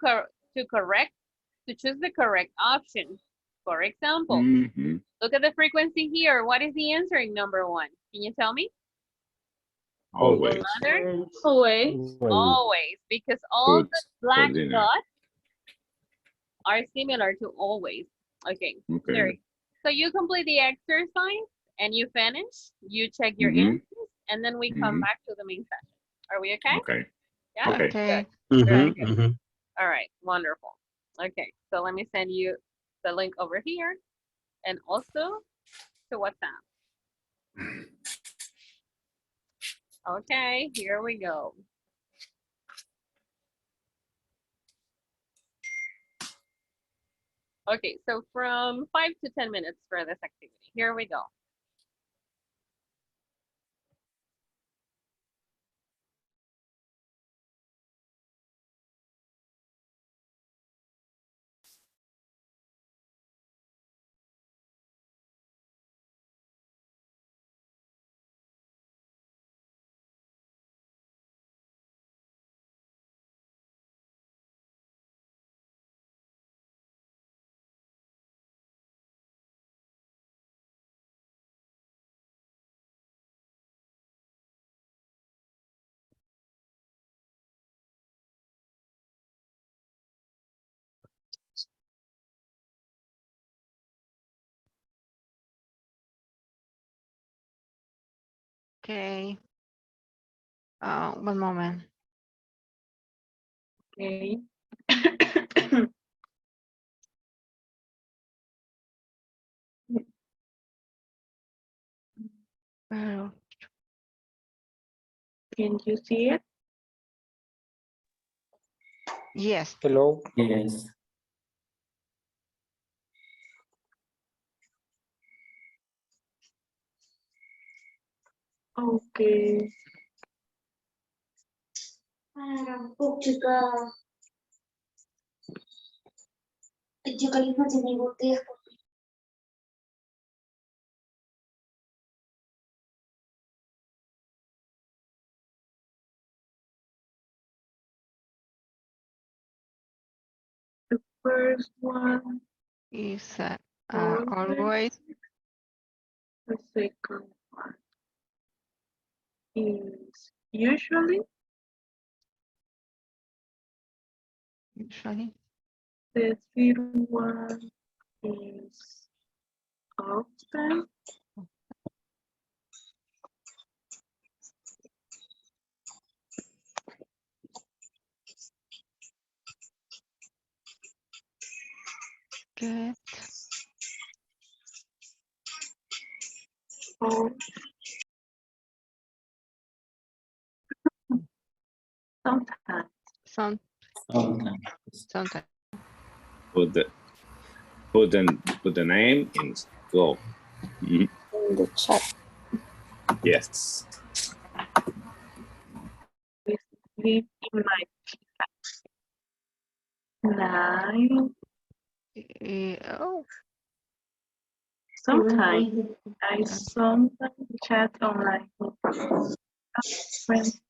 choose the correct option. For example, Mm-hmm. look at the frequency here. What is the answering number one? Can you tell me? Always. Mother? Always. Always, because all Food the for black dinner. dots are similar to always. Okay, Okay. Jerry. So you complete the exercise and you finish, you check your Mm-hmm. answers, and then we come back to the main session. Are we okay? Okay. Yeah? Okay. Okay. Good. Very Mm-hmm. good. Mm-hmm. All right, wonderful. Okay, so let me send you the link over here and also to WhatsApp. Okay, here we go. Okay, so from 5 to 10 minutes for this activity. Here we go. Okay. One moment. Okay. Pero, Can you see it? Yes. Hello. Yes. Okay. The first one Is always. always. The second one is usually. Usually. The third one is often. Good. Or sometimes. Sometimes. Put the name in go. Mhm. In the chat. Yes. Sleep in my nine. Oh. Sometimes I sometimes chat online with friends.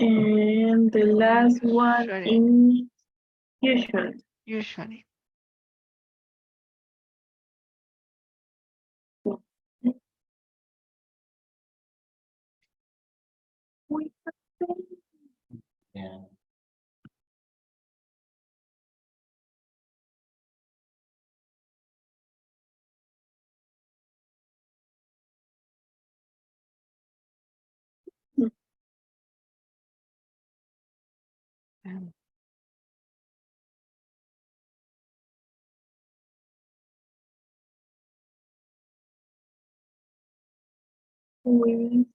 And the last one is usually. Usually. Yeah. We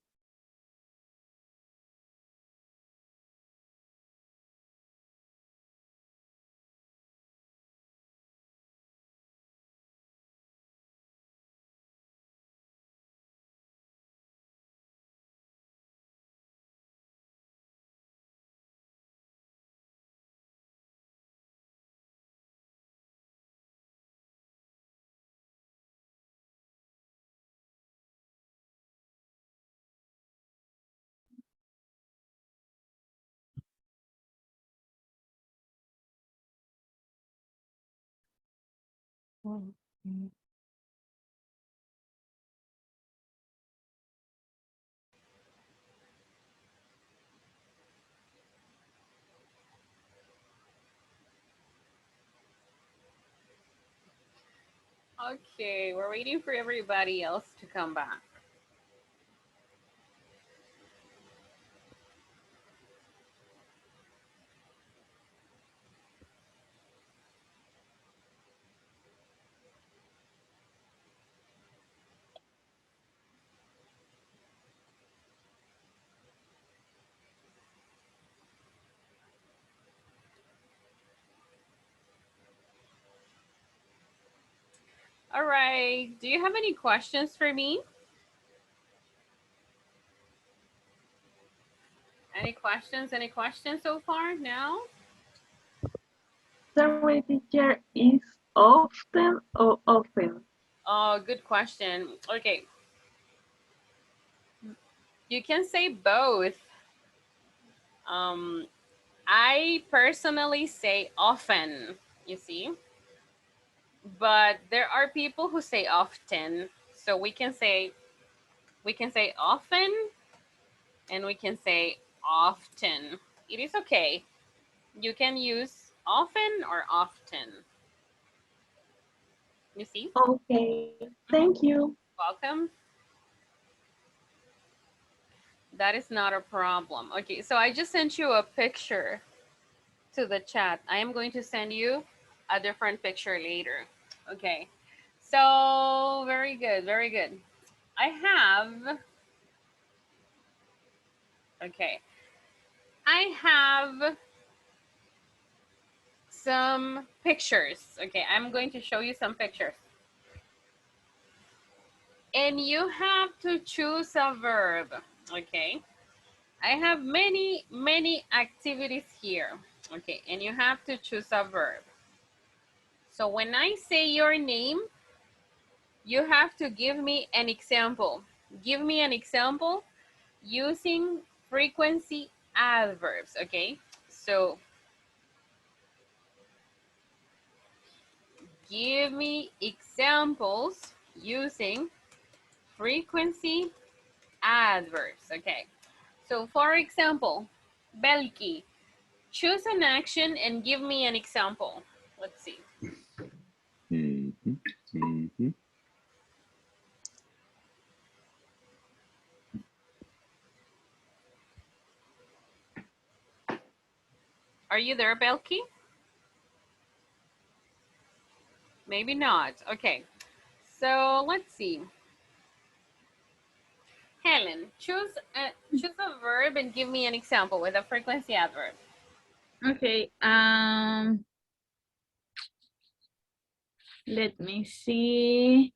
Okay, we're waiting for everybody else to come back. All right, do you have any questions for me? Any questions? Any questions so far? No? Sorry, teacher, is often or often? Oh, good question. Okay. You can say both. I personally say often, you see, but there are people who say often. So we can say often and we can say often. It is okay. You can use often or often. You see? Okay, thank you. Welcome. That is not a problem. Okay, so I just sent you a picture to the chat. I am going to send you a different picture later. Okay, so very good, very good. I have, okay, I have some pictures. Okay, I'm going to show you some pictures. And you have to choose a verb, okay? I have many activities here, okay? And you have to choose a verb. So when I say your name, you have to give me an example. Give me an example using frequency adverbs, okay? So give me examples using frequency adverbs, okay? So for example, Belki, choose an action and give me an example. Let's see. Are you there, Belki? Maybe not. Okay. So let's see. Helen, choose a verb and give me an example with a frequency adverb. Okay. Let me see.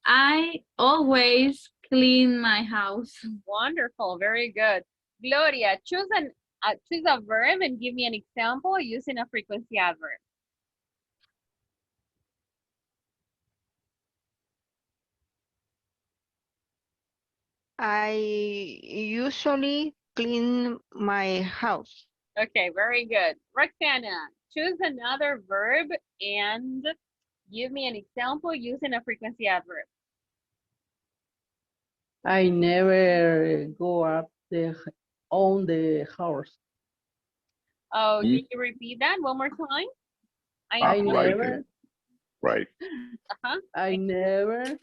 I always clean my house. Wonderful. Very good. Gloria, choose a verb and give me an example using a frequency adverb. I usually clean my house. Okay, very good. Roxana, choose another verb and give me an example using a frequency adverb. I never go up on the horse. Oh, can you repeat that one more time? I never. Right. I never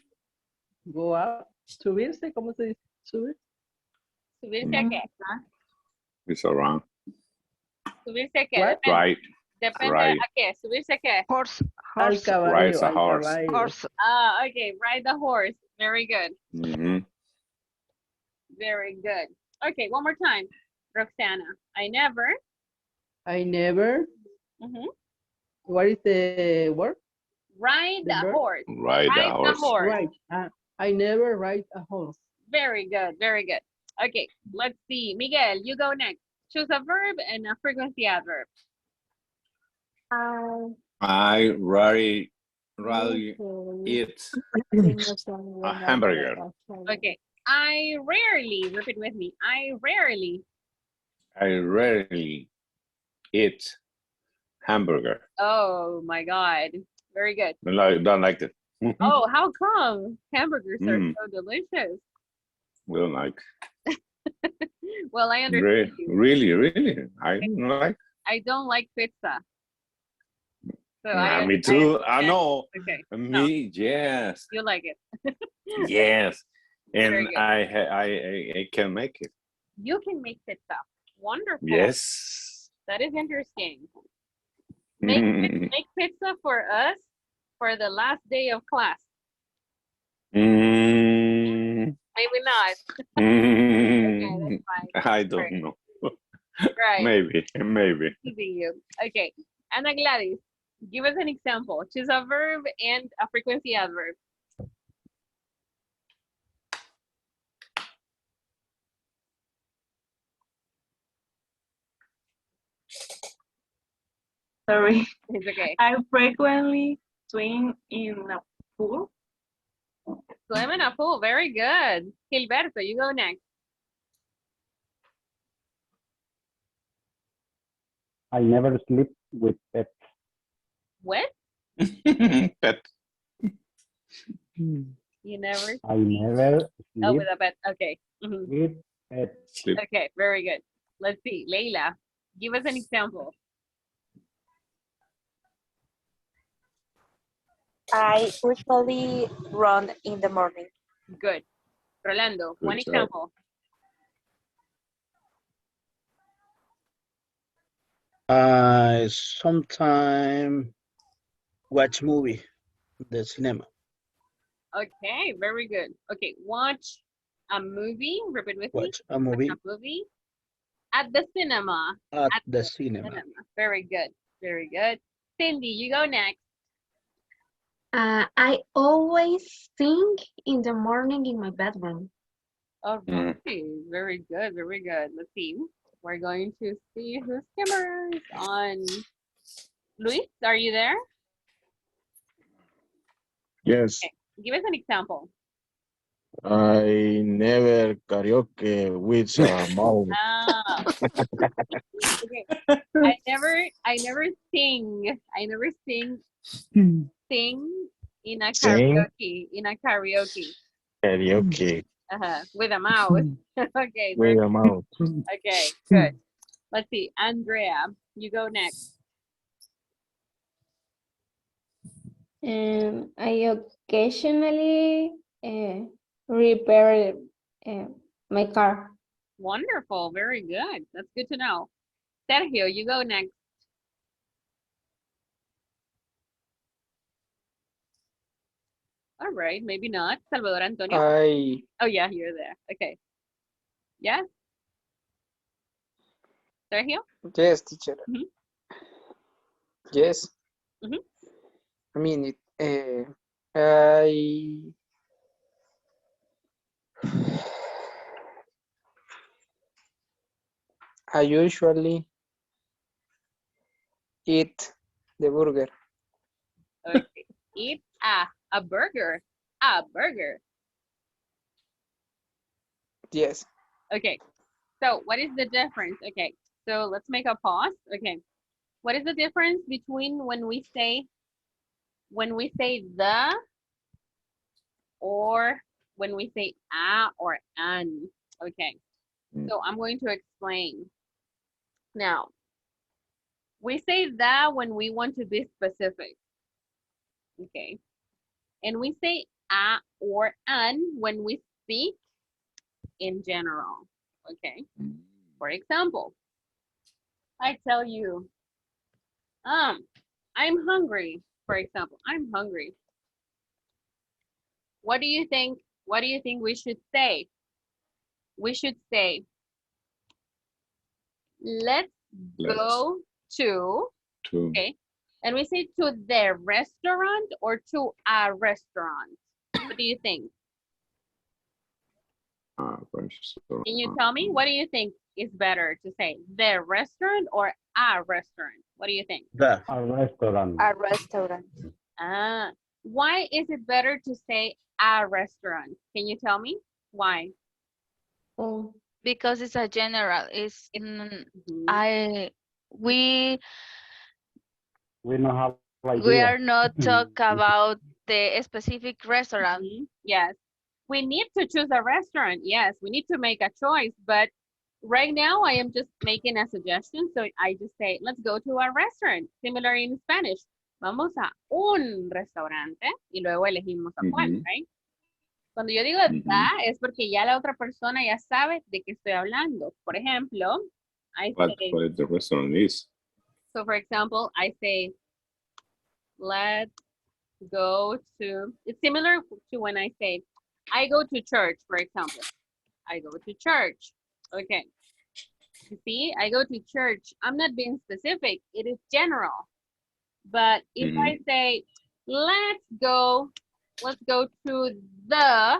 go up. Subirse, ¿cómo se dice? Subir. ¿Subirse a qué? It's around. ¿Subirse a qué? What? Depende. Right. Depende Right. a qué. ¿Subirse a qué? Horse. Al caballo. Rides a al horse. caballo. Horse. Ah, okay. Ride the horse. Very good. Very good. Okay, one more time. Roxana, I never. I never. What is the word? Ride The a verb? horse. Ride a horse. Right. I never ride a horse. Very good. Very good. Okay, let's see. Miguel, you go next. Choose a verb and a frequency adverb. I rarely eat a hamburger. Okay. I rarely, repeat with me. I rarely. I rarely eat hamburger. Oh my God. Very good. Don't like it. Oh, how come? Hamburgers are Mm. so delicious. Don't like. Well, I understand you. Really. I don't like. I don't like pizza. So Me too. I know. Okay. Me, yes. You like it. Yes. Very And good. I can make it. You can make pizza. Wonderful. Yes. That is interesting. Make pizza for us for the last day of class. Maybe not. Okay, that's fine. I don't know. Right. Maybe. Teasing you. Okay. Ana Gladys, give us an example. Choose a verb and a frequency adverb. Sorry. It's okay. I frequently swim in a pool. Swim in a pool. Very good. Gilberto, you go next. I never sleep with pets. What? Pet. You never I never Oh, sleep with a pet. Okay. with pets. Sleep. Okay, very good. Let's see. Leila, give us an example. I usually run in the morning. Good. Rolando, Good one job. example. I sometime watch movie, the cinema. Okay, very good. Okay, watch a movie. Repeat with me. Watch a movie A movie at the cinema. at At the the cinema. cinema. Very good. Very good. Cindy, you go next. I always sing in the morning in my bedroom. All right. Very good. Very good. Let's see. We're going to see whose camera is on. Luis, are you there? Yes. Okay. Give us an example. I never karaoke with a mouth. Ah, okay. I never sing. I never sing in a Sing karaoke. In a karaoke. karaoke With a mouse. Okay, very with a mouth. okay, good. Let's see. Andrea, you go next. I occasionally repair my car. Wonderful. Very good. That's good to know. Sergio, you go next. All right, maybe not. Salvador Antonio. Oh yeah, you're there. Okay. Yeah, Sergio? Yes, teacher. Mhm. Yes. Mhm. I mean it. I I usually eat the burger. Okay. Eat a burger. A burger. Yes. Okay. So what is the difference? Okay. So let's make a pause. Okay. What is the difference between when we say the or when we say a or an? Okay. So I'm going to explain. Now, we say that when we want to be specific. Okay. And we say a or an when we speak in general. Okay. For example, I tell you, I'm hungry. For example, I'm hungry. What do you think? What do you think we should say? We should say, let's go to, okay, and we say to the restaurant or to a restaurant. What do you think? Can you tell me? What do you think is better to say? The restaurant or a restaurant? What do you think? A restaurant. A restaurant. Why is it better to say a restaurant? Can you tell me why? Oh, Because it's a general. It's we We don't have we idea. are not talk about the specific restaurant. Yes. We need to choose a restaurant. Yes, we need to make a choice. But right now, I am just making a suggestion. So I just say, let's go to a restaurant. Similar in Spanish. Vamos a un restaurante y luego elegimos a cuál, right? Cuando yo digo da, es porque ya la otra persona ya sabe de qué estoy hablando. Por ejemplo, I say, What the restaurant is? so for example, I say, let's go to, it's similar to when I say, I go to church, for example. I go to church. Okay. You see, I go to church. I'm not being specific. It is general. But if I say, let's go to the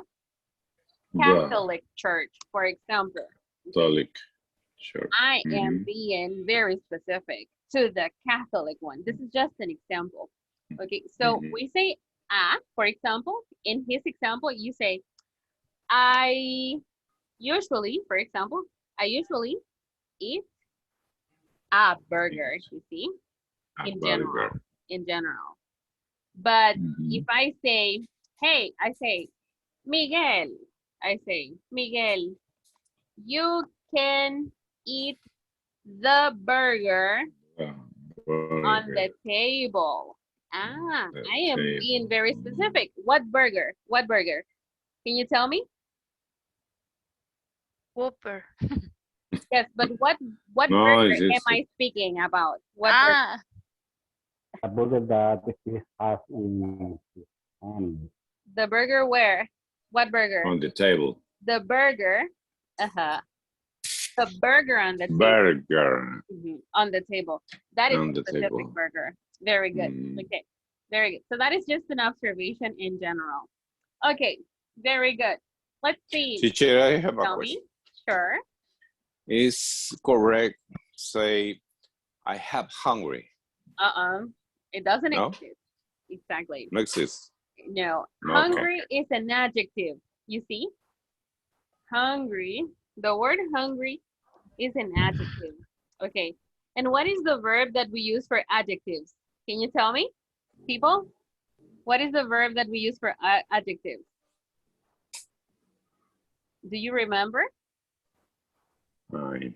Catholic church, for example. Catholic church. I am being very specific to the Catholic one. This is just an example. Okay, so we say for example, in his example, you say, I usually, for example, I usually eat a burger, you see, in general. But if I say, hey, I say, Miguel, you can eat the burger on the table. I am being very specific. What burger? What burger? Can you tell me? Whopper. Yes, but what No, burger am I speaking about? What burger? A burger that he has in his hand. The burger where? What burger? On the table. The burger. The burger on the table. Burger. On the table. That is On a the specific table. burger. Very good. Okay. Very good. So that is just an observation in general. Okay. Very good. Let's see. Teacher, I have a Tell question. me. Sure. Is correct say I have hungry? It doesn't No? exist. Exactly. No exists. No. Okay. Hungry is an adjective. You see? Hungry. The word hungry is an adjective. Okay. And what is the verb that we use for adjectives? Can you tell me, people? What is the verb that we use for adjectives? Do you remember? Right.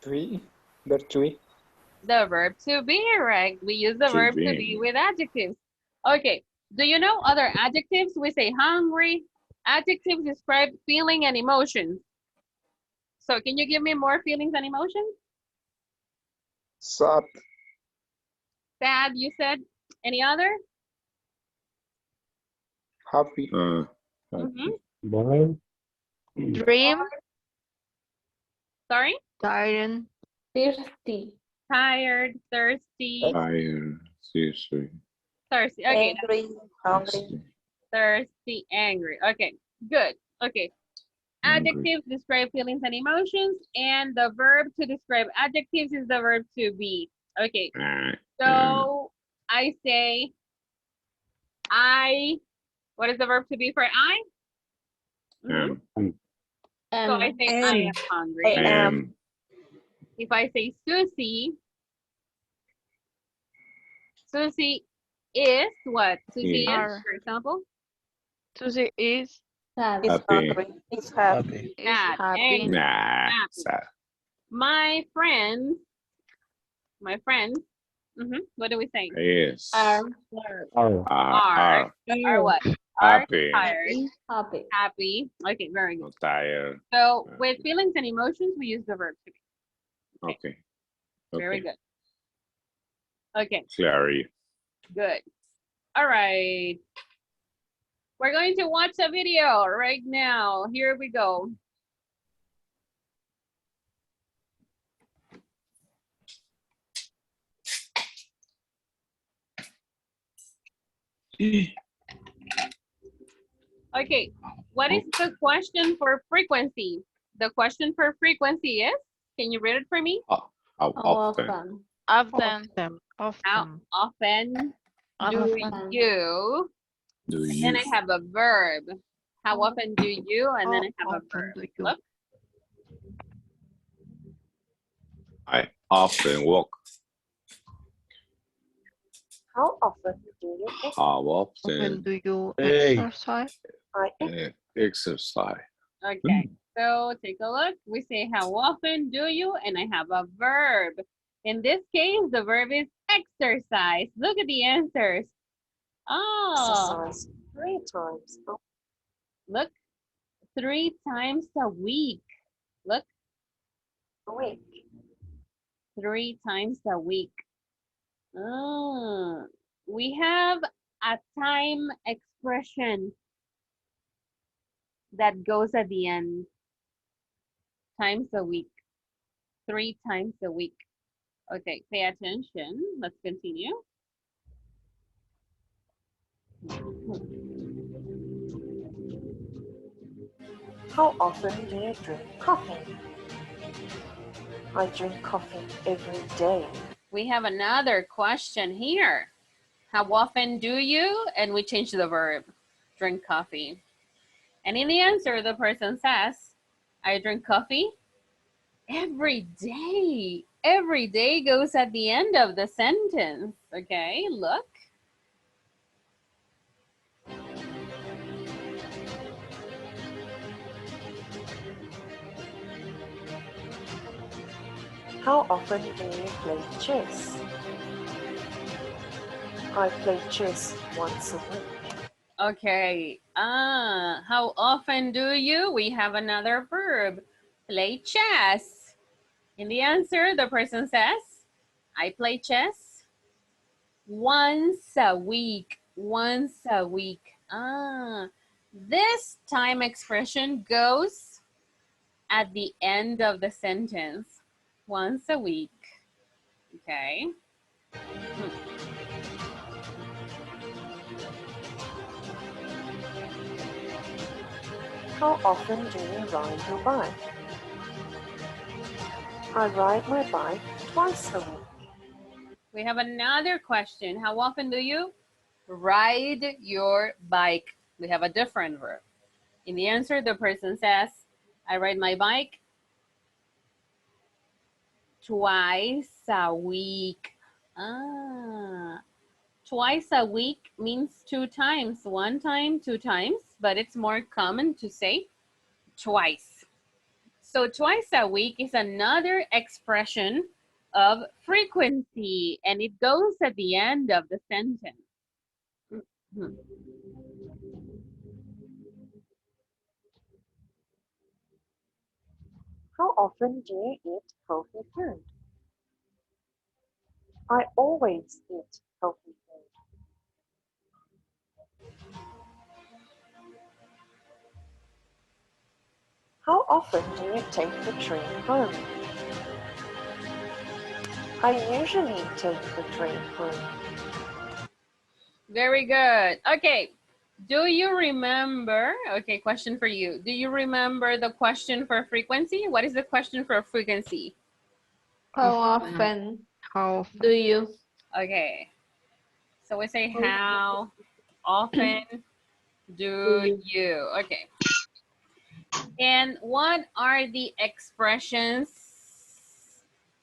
Three. Verb to be. The verb to be, right? We use the verb to be with adjectives. Okay. Do you know other adjectives? We say hungry. Adjectives describe feeling and emotions. So can you give me more feelings and emotions? Sad. Sad, you said. Any other? Happy. Bored. Dream. Sorry? Tired. Thirsty. Tired, thirsty. Tired. Sí. Thirsty. Okay. Angry, hungry. Thirsty, angry. Okay, good. Okay. Adjectives describe feelings and emotions, and the verb to describe adjectives is the verb to be. Okay. So I say what is the verb to be for I? So I say I am hungry. If I say Susie is what? Susie is, for example? Susie is He's Happy. hungry. He's happy. Sad, angry, Nah. happy. Sad. My friends, what do we say? Yes. Are what? Happy. Are tired. Happy. Okay, very good. Not tired. So with feelings and emotions, we use the verb to be. Okay. Very good. Okay, Clearly. good. All right. We're going to watch a video right now. Here we go. Okay, what is the question for frequency? The question for frequency is, can you read it for me? How often? often. How often do you? Then I have a verb. How often do you? And then I have a verb. Look. I often walk. How often do you How often Do you Hey. exercise? exercise? Okay, so take a look. We say, how often do you? And I have a verb. In this case, the verb is exercise. Look at the answers. Oh, exercise 3 times look, 3 times a week. Look, a week? 3 times a week. We have a time expression that goes at the end. Times a week. 3 times a week. Okay, pay attention. Let's continue. How often do you drink coffee? I drink coffee every day. We have another question here. How often do you? And we change the verb. Drink coffee. And in the answer, the person says, I drink coffee every day. Every day goes at the end of the sentence. Okay, look. How often do you play chess? I play chess once a week. Okay, how often do you? We have another verb, play chess. In the answer, the person says, I play chess once a week. Once a week. This time expression goes at the end of the sentence. Once a week. Okay. How often do you ride your bike? I ride my bike twice a week. We have another question. How often do you ride your bike? We have a different verb. In the answer, the person says, I ride my bike twice a week. Twice a week means 2 times. 1 time, 2 times, but it's more common to say twice. So twice a week is another expression of frequency, and it goes at the end of the sentence. How often do you eat healthy food? I always eat healthy food. How often do you take the train home? I usually take the train home. Very good. Okay. Do you remember? Okay, question for you. Do you remember the question for frequency? What is the question for frequency? How often do you? Okay. So we say how often do you? Okay. And what are the expressions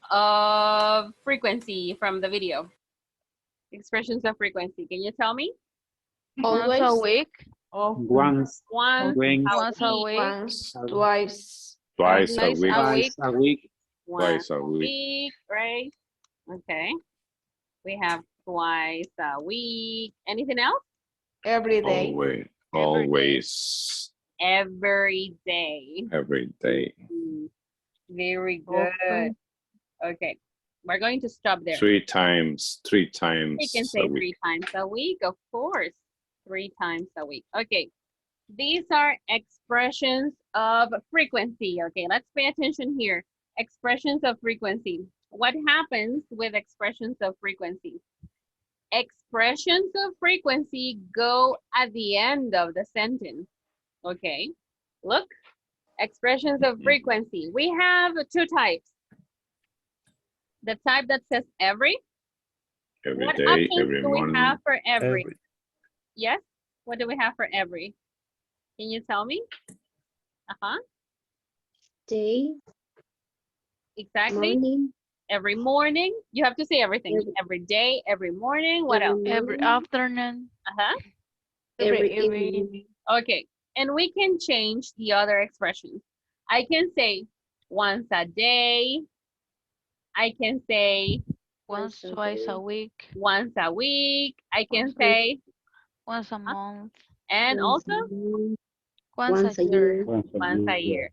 of frequency from the video? Expressions of frequency. Can you tell me? Once a week. Once, Once Once a week. Once, twice. Twice a Twice week. a week. a week, Once Twice a week. week, right? Okay. We have twice a week. Anything else? Every day. Always. Every day. Always. Every day. Every day. Very good. Okay. We're going to stop there. 3 times. 3 We times can a say week. 3 times a week, of course. 3 times a week. Okay. These are expressions of frequency. Okay, let's pay attention here. Expressions of frequency. What happens with expressions of frequency? Expressions of frequency go at the end of the sentence. Okay, look. Expressions of frequency. We have 2 types. The type that says every. Every What day, options every do we morning. have for every? every. Yes? What do we have for every? Can you tell me? Day, Exactly. morning, Every morning. You have to say everything. Every day, every morning. What else? Every afternoon. every Every evening. Okay. And we can change the other expressions. I can say once a day. I can say once, twice a week. once a week. I can Once a say Once a month. and also Once a year. once a year.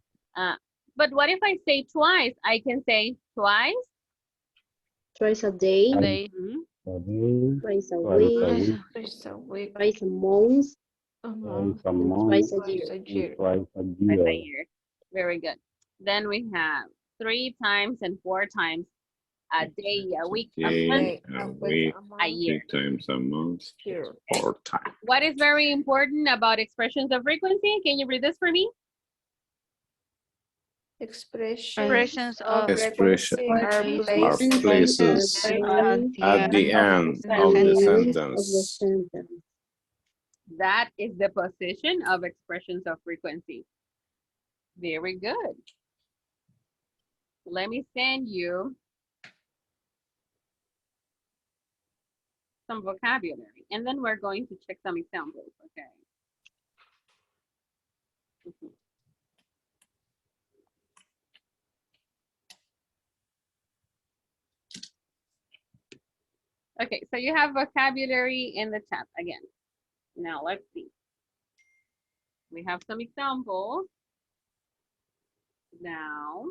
But what if I say twice? I can say twice. Twice a day, A day. twice a Twice a week, week, Twice a week. twice a month, twice a and month, twice a Twice year. a and year. twice a Twice a year. year. Very good. Then we have 3 times and 4 times a day, a week, a Day, month, Day, a a week, a month, year. 3 times a month, year. 4 times. What is very important about expressions of frequency? Can you read this for me? Expressions of Expression frequency are are placed places at the at end the of end the of the sentence. sentence. That is the position of expressions of frequency. Very good. Let me send you some vocabulary, and then we're going to check some examples, okay? Okay, so you have vocabulary in the chat again. Now let's see. We have some examples. Now,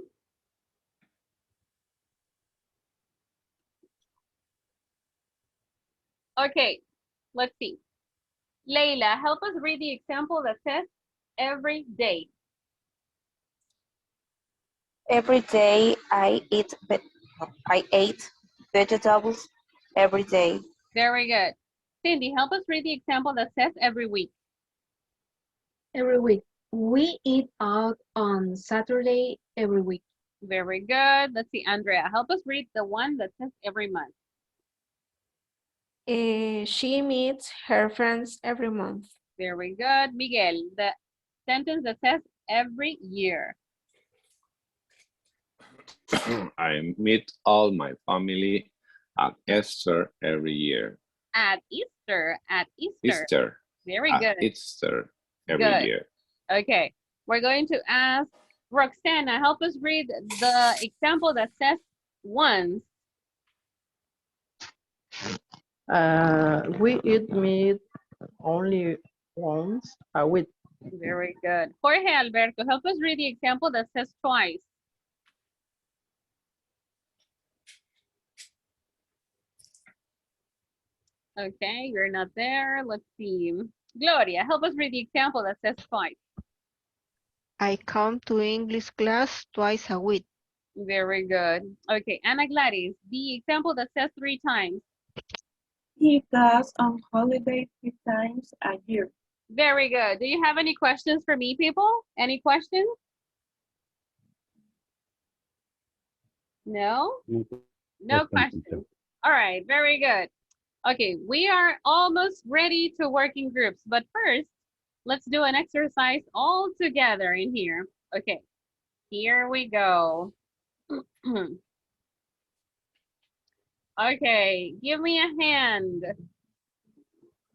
okay, let's see. Leila, help us read the example that says every day. Every day I ate vegetables every day. Very good. Cindy, help us read the example that says every week. Every week. We eat out on Saturday every week. Very good. Let's see, Andrea, help us read the one that says every month. She meets her friends every month. Very good. Miguel, the sentence that says every year. I meet all my family at Easter every year. At Easter. Easter. Very At good. Easter every Good. year. Okay, we're going to ask Roxana, help us read the example that says once. We eat meat only once a week. Very good. Jorge Alberto, help us read the example that says twice. Okay, you're not there. Let's see. Gloria, help us read the example that says twice. I come to English class twice a week. Very good. Okay, Ana Gladys, the example that says 3 times. He goes on holiday 3 times a year. Very good. Do you have any questions for me, people? Any questions? No? No questions. All right, very good. Okay, we are almost ready to work in groups, but first, let's do an exercise all together in here. Okay, here we go. Okay, give me a hand.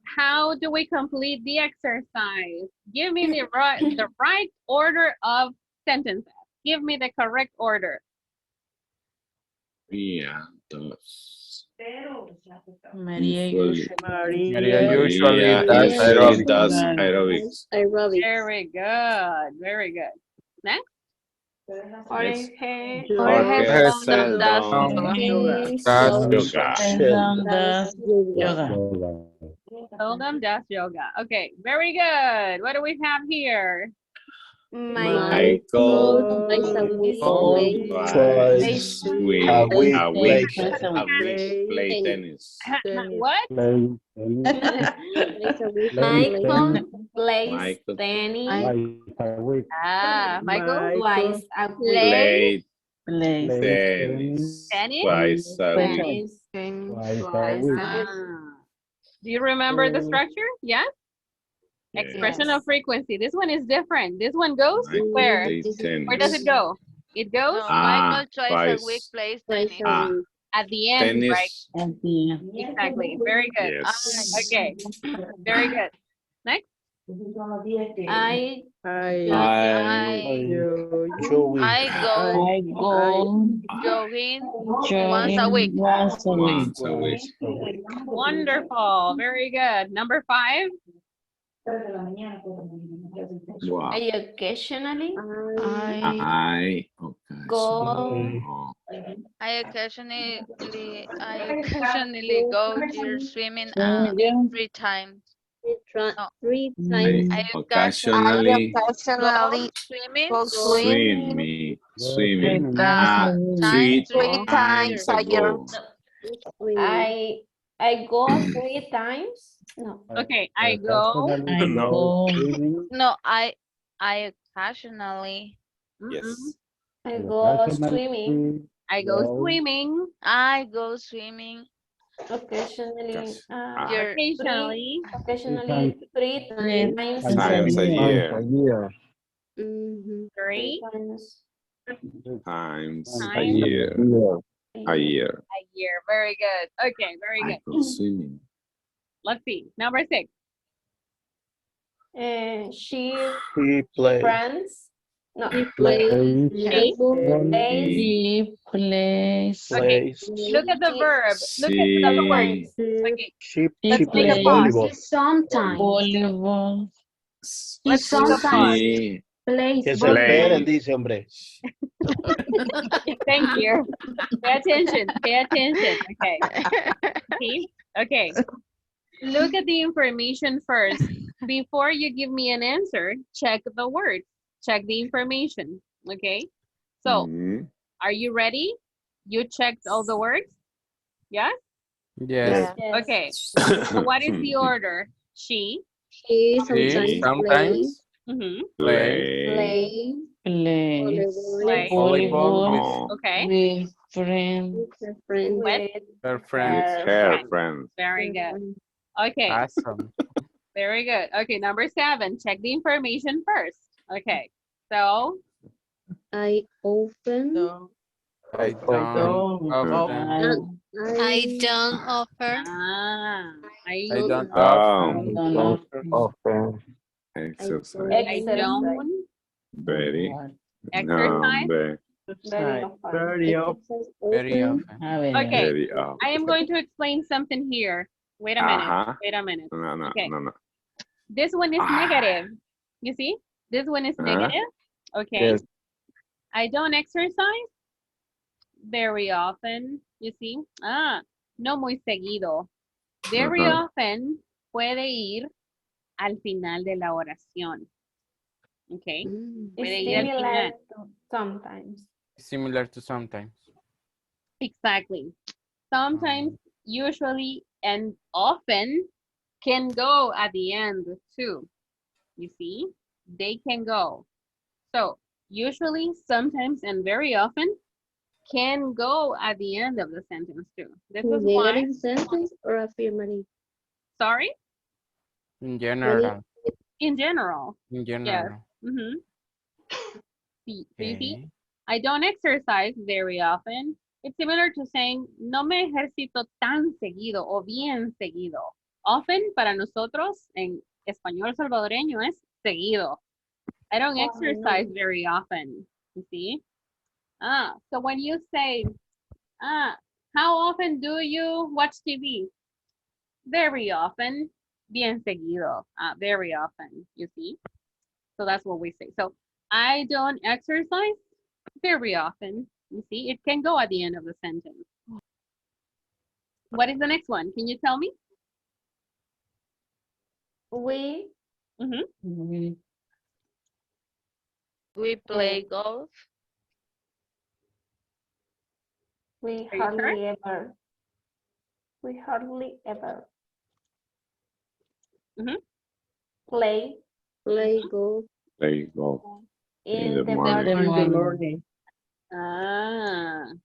How do we complete the exercise? Give me the right order of sentences. Give me the correct order. María does. Maria Maria usually does aerobics. Very good, very good. Next. Next. Jorge seldom does Yoga. Seldom does yoga. Okay, very good. What do we have here? Michael twice a week play tennis. What? Michael plays Michael tennis Michael twice a week. play tennis twice a week. Do you remember the structure? Yes? Expression of frequency. This one is different. This one goes where? Where does it go? It goes Michael twice a week plays tennis. at the end, right? At the end. Exactly. Very good. Yes. Okay. Very good. Next. I go jogging once a week. Once a week. Wonderful. Very good. Number 5. Wow. I occasionally I occasionally go deer swimming 3 times. No. 3 times. I occasionally go swimming swimming 3 times a go. I go 3 times. No. Okay, I go. No, I occasionally. Yes. I go swimming. I go swimming. I go swimming. Occasionally. Occasionally. 3 times. Times a year. 3 Times a year. A year. A year. Very good. Okay, very I good. go swimming. Let's see. Number 6. She plays. friends. No. He plays. Okay. Look at the verb. Look at the word. Okay. She Let's take a plays pause. volleyball. Sometimes. Let's take a pause. She Plays Que se volleyball. esperen, dice, hombre. Thank you. Pay attention. Pay attention. Okay. See? Okay. Look at the information first. Before you give me an answer, check the words. Check the information. Okay? So, Mhm. are you ready? You checked all the words? Yes? Yes. Okay. So what is the order? She, She She sometimes play, sometimes play Play. play. volleyball with Oh, Okay. with her friends. With her with friends. her friends. friends. Very good. Okay. Awesome. Very good. Okay, number 7. Check the information first. Okay. So, I often, I don't Don't often. I offer. I I don't Don't often. Often. exercise. I don't Very. exercise. very Very often, often. Okay, Very I am going to explain something here. Wait a minute. Uh-huh. Wait a minute. No, no, Okay, no, no. this one is Ah. negative. You see? This one is Uh-huh. negative. Okay. Yes. I don't exercise very often. You see? No muy seguido. Very Uh-huh. often puede ir al final de la oración. Okay. Puede ir al final. sometimes. Similar to sometimes. Exactly. Sometimes, usually, and often can go at the end too. You see? They can go. So, usually, sometimes, and very often can go at the end of the sentence too. This is why. negative sentence or affirmative. Sorry? In general. In general. In Yes. general. Mm-hmm. So you see, Okay. I don't exercise very often. It's similar to saying, no me ejercito tan seguido o bien seguido. Often para nosotros en español salvadoreño es seguido. I don't exercise very often, you see? So when you say, how often do you watch TV? Very often, bien seguido, very often, you see? So that's what we say. So I don't exercise very often. You see, it can go at the end of the sentence. What is the next one? Can you tell me? We Mm-hmm. We play golf. we Are you sure? hardly ever Mm-hmm. play Play golf Play golf in the in the morning. in the morning. morning.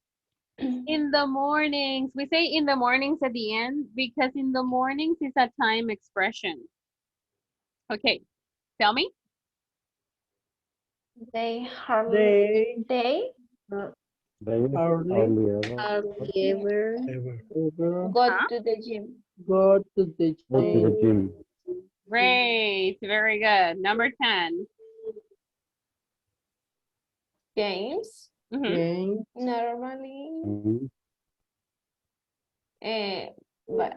In the mornings. We say in the mornings at the end because in the mornings is a time expression. Okay, tell me. They hardly They They hardly hardly ever hardly ever ever go Huh? to the gym. go to the go to the gym. gym. Great, very good. Number 10. James Mm-hmm. James normally Mhm.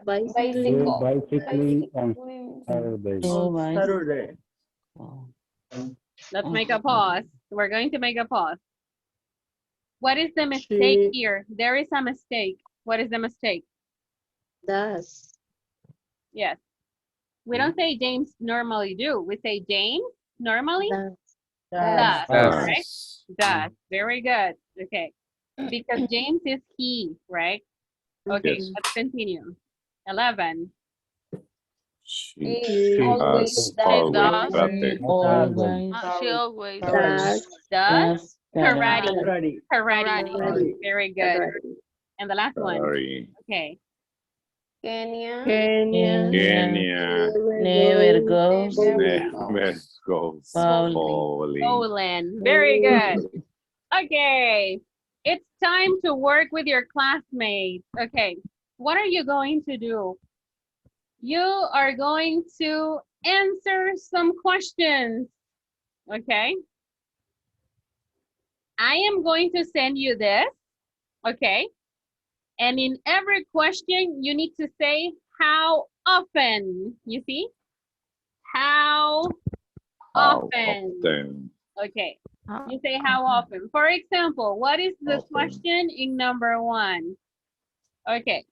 bicycle, Bicycling on bicycling Saturday. on Saturday. Let's make a pause. We're going to make a pause. What is the mistake She here? There is a mistake. What is the mistake? does, Yes. We don't say James normally do. We say James normally does, does, Does. right? Does. Very good. Okay. Because James is he, right? Okay, Yes. let's continue. 11. She she always has does always does. practiced. She always does, Does karate. karate. Karate. karate. Very good. karate. And the last one. Sorry. Okay. Kenya Kenya Kenya Never goes never goes bowling. Olin. Very good. Okay. It's time to work with your classmates. Okay. What are you going to do? You are going to answer some questions. Okay. I am going to send you this. Okay. And in every question, you need to say how often. You see? How How often. often? Okay. You say how often. For example, what is the Often. question in number 1? Okay.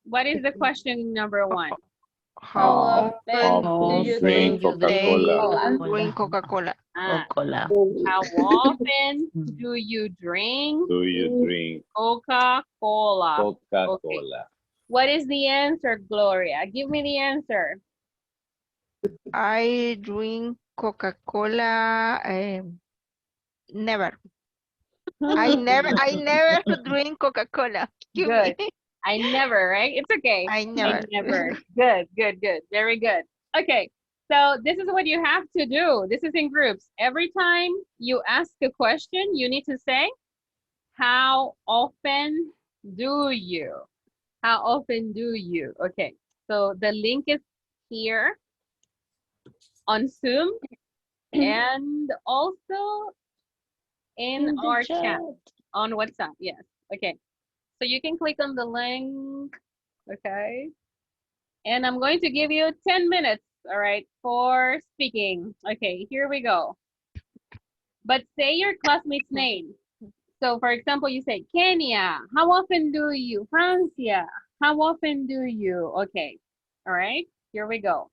What is the question in number 1? How often do do you Drink drink Coca-Cola. drink Coca-Cola? Ah, Coca-Cola. how often do you drink Do you drink Coca-Cola? Okay. Coca-Cola? What is the answer, Gloria? Give me the answer. I drink Coca-Cola. Never. I never drink Coca-Cola. Excuse me. Good. I never, right? It's okay. I I never. never. Good, good, good. Very good. Okay. So this is what you have to do. This is in groups. Every time you ask a question, you need to say, how often do you? How often do you? Okay. So the link is here on Zoom and also in the our chat. chat on WhatsApp. Yes. Okay. So you can click on the link. Okay. And I'm going to give you 10 minutes, all right, for speaking. Okay, here we go. But say your classmate's name. So for example, you say, Kenya, how often do you? Francia, how often do you? Okay, all right, here we go.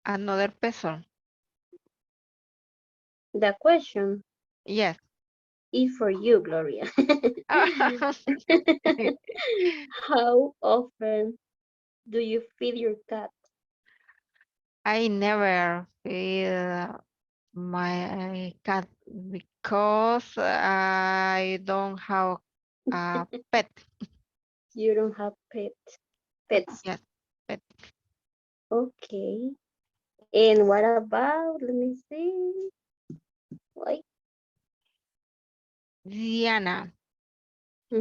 Another person. The question Yes. is for you, Gloria. How often do you feed your cat? I never feed my cat because I don't have a pet. You don't have pets. Yes, pet. Okay. And what about, let me see. Wait. Diana,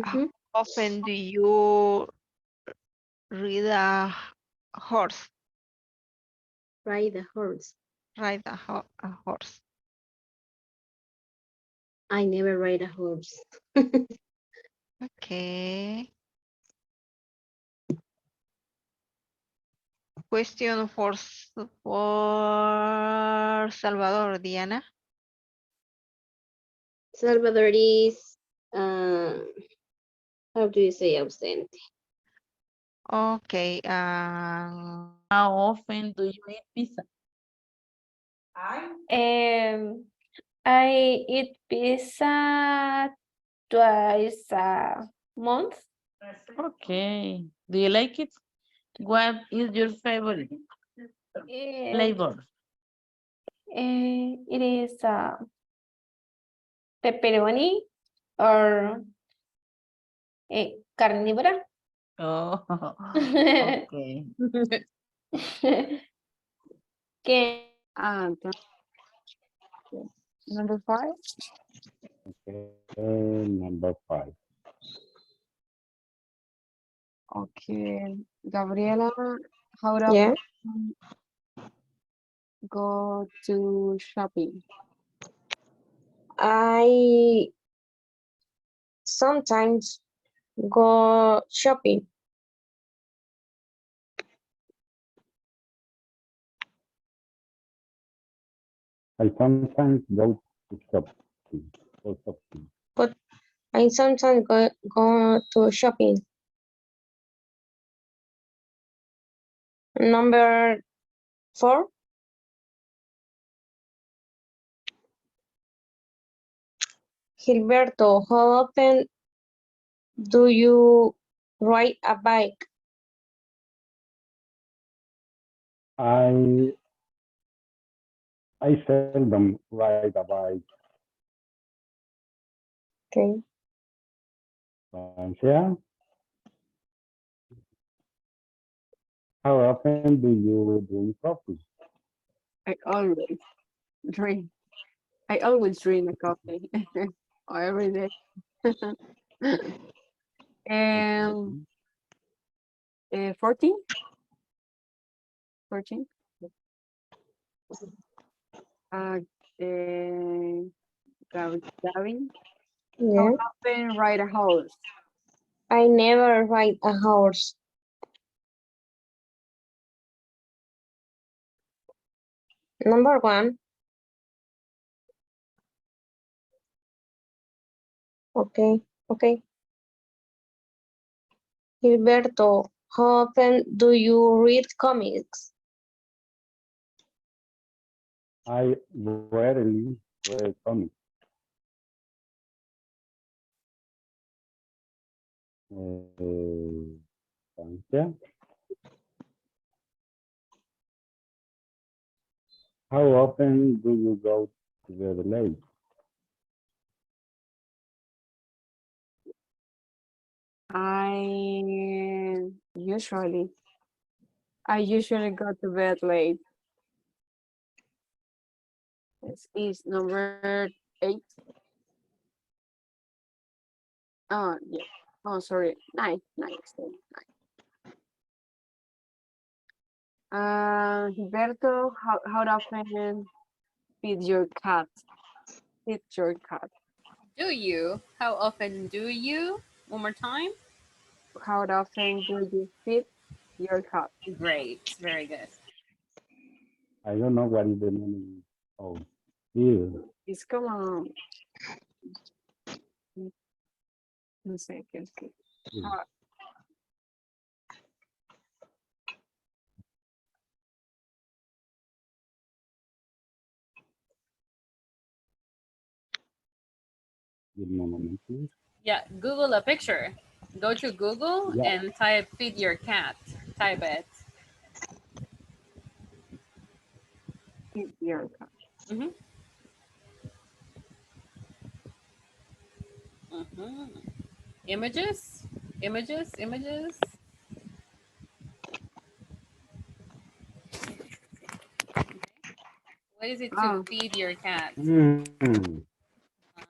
how Mm-hmm. often do you ride a horse? Ride the horse. Ride a horse. I never ride a horse. Okay. Question for Salvador, Diana. Salvador is, how do you say ausente? Okay. How often do you eat pizza? I eat pizza twice a month. Okay. Do you like it? What is your favorite flavor? It is pepperoni or carnívora. Oh, okay. Que Number 5. Okay, number 5. Okay. Gabriela, how to Yeah. go to shopping? I sometimes go shopping. I sometimes go to shopping. Go shopping. But I sometimes go to shopping. Number 4. Gilberto, how often do you ride a bike? I seldom ride a bike. Okay. Francia, how often do you drink coffee? I always drink. I always drink a coffee every day. And 14? 14? Uh, Gavin, how Yeah. often ride a horse? I never ride a horse. Number 1. Okay. Okay. Gilberto, how often do you read comics? I rarely read comics. Francia, how often do you go to the lake? I usually I usually go to bed late. This is number 8. Oh yeah. Oh sorry. 9. 9. Still 9. Gilberto, how often feed your cat? Feed your cat. Do you? How often do you? One more time. How often do you feed your cat? Great. Very good. I don't know what is the meaning of here. It's como no sé qué es que. Ah, Give me a moment, please. Yeah, Google a picture. Go to Google Yeah. and type feed your cat. Type it. feed your cat. Mm-hmm. Mm-hmm. Images? Images? Images? What is it to Oh, feed your cat? I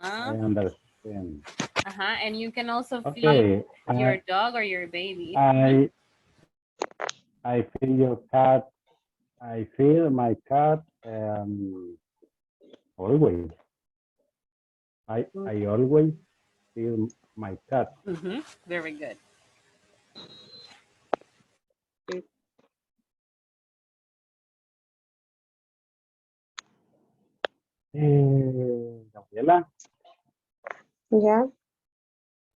Uh-huh. understand. Uh-huh. And you can also feed Okay, your dog or your baby. I feel your cat. I feel my cat always. I always feel my cat. Mm-hmm. Very good. Gabriela, Yeah.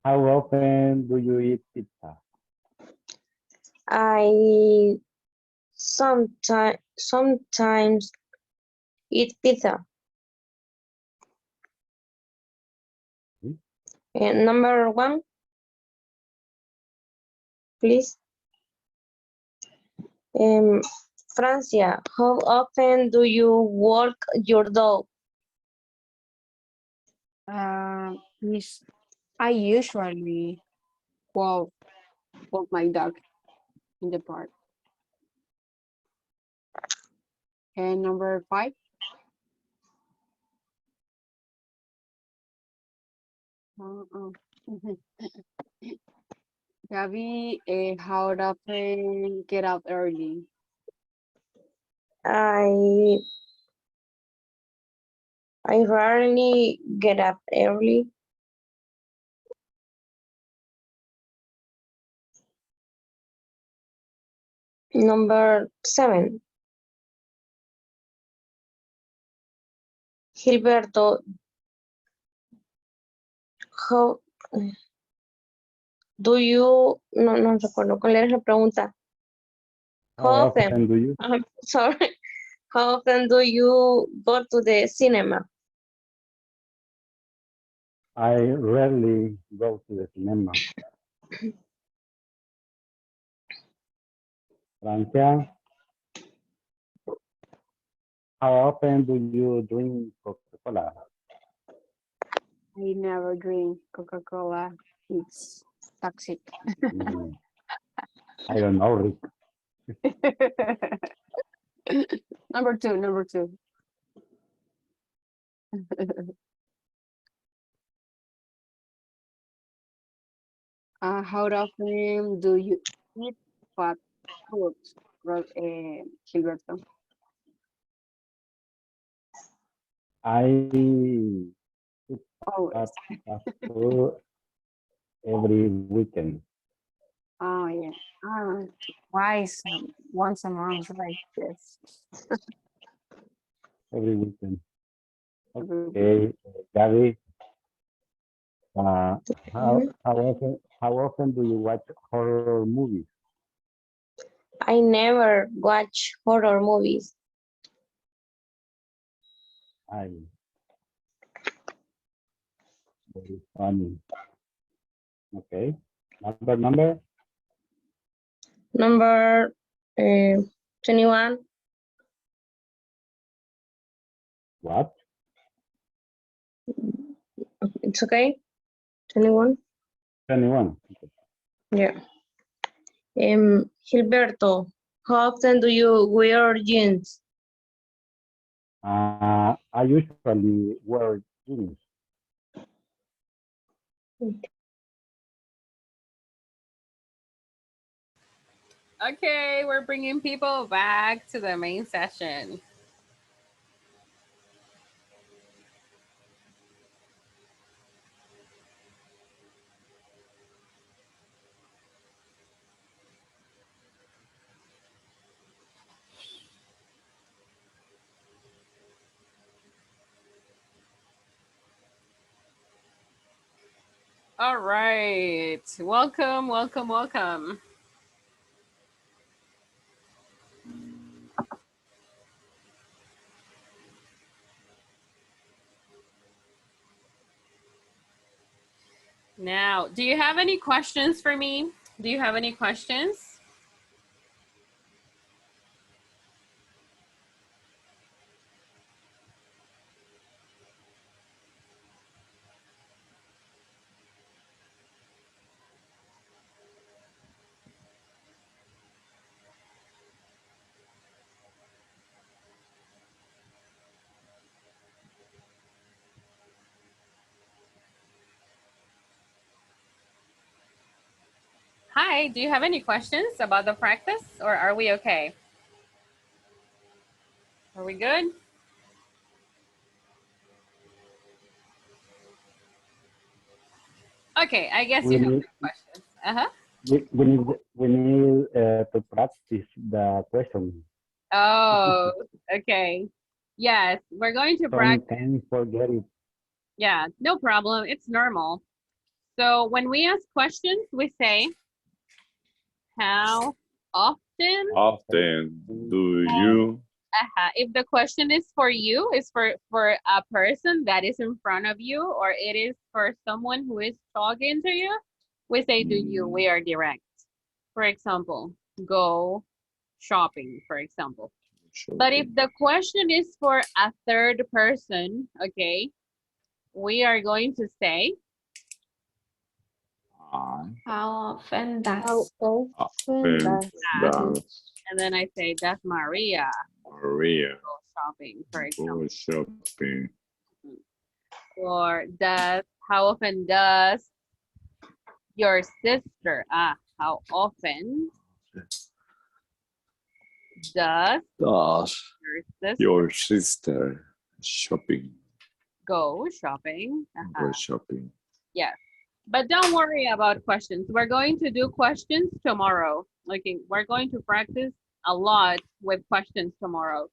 how often do you eat pizza? I sometimes eat pizza. And number 1, please. Um, Francia, how often do you walk your dog? Is I usually walk my dog in the park. And number 5. Gabby, how often get up early? I rarely get up early. Number 7. Gilberto, how do you, no recuerdo cuál era la pregunta. How How often often, do you? sorry, how often do you go to the cinema? I rarely go to the cinema. Francia, how often do you drink Coca-Cola? I never drink Coca-Cola. It's toxic. Mm, I don't know, Rick. Number two. How often do you eat fast food, Gilberto? I eat Always. fast food every weekend. Oh yeah. Twice, once a month, right? Yes. Every weekend. Every Okay, Gabby, Mhm. how often do you watch horror movies? I never watch horror movies. I very funny. Okay, number. Number 21. What? It's okay. 21. 21. Yeah. Gilberto, how often do you wear jeans? I usually wear jeans. Okay, we're bringing people back to the main session. All right, welcome. Now, do you have any questions for me? Do you have any questions? Hi, do you have any questions about the practice or are we okay? Are we good? Okay, I guess We you have need no questions. Uh-huh. we need to practice the question. Oh, okay. Yes, we're going to practice. Sometimes forget it. Yeah, no problem. It's normal. So when we ask questions, we say, how often? Often do you? If the question is for you, is for a person that is in front of you, or it is for someone who is talking to you, we say do you. We are direct. For example, go shopping, for example. But if the question is for a third person, okay, we are going to say, How often How does often does and then I say, does Maria Maria go shopping, for example? go shopping? Or how often does your sister, how often does Does your sister your sister shopping? go shopping? Go shopping. Yes. But don't worry about questions. We're going to do questions tomorrow. Okay, we're going to practice a lot with questions tomorrow.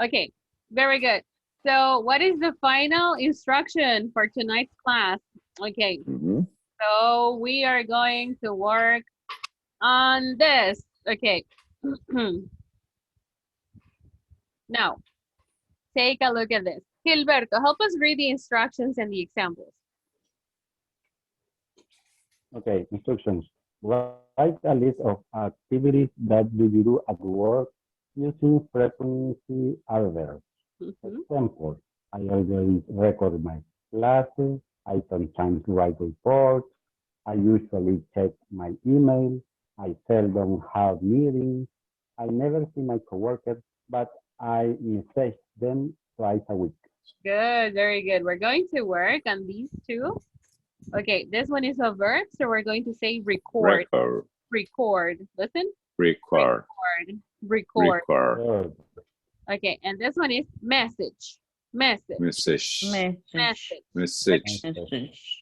Okay, very good. So what is the final instruction for tonight's class? Okay, so we are going to work on this. Okay. Now, take a look at this. Gilberto, help us read the instructions and the examples. Okay, instructions. Write a list of activities that you do at work using frequency order. Example, I always record my classes. I sometimes write reports. I usually check my email. I seldom have meetings. I never see my coworkers, but I message them twice a week. Good, very good. We're going to work on these two. Okay, this one is a verb, so we're going to say record. Record. Listen. Record. Record. Okay, and this one is message. Message.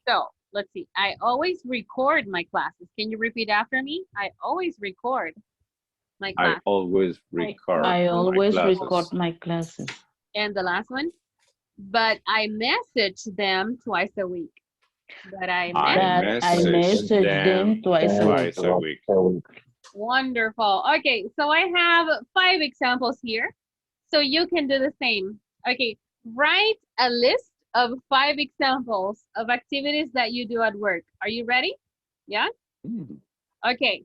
So let's see. I always record my classes. Can you repeat after me? I always record my classes. I always record. I always my record my classes. And the last one, but I message them twice a week. But I message them twice a week. Wonderful. Okay, so I have 5 examples here. So you can do the same. Okay, write a list of 5 examples of activities that you do at work. Are you ready? Yeah? Okay.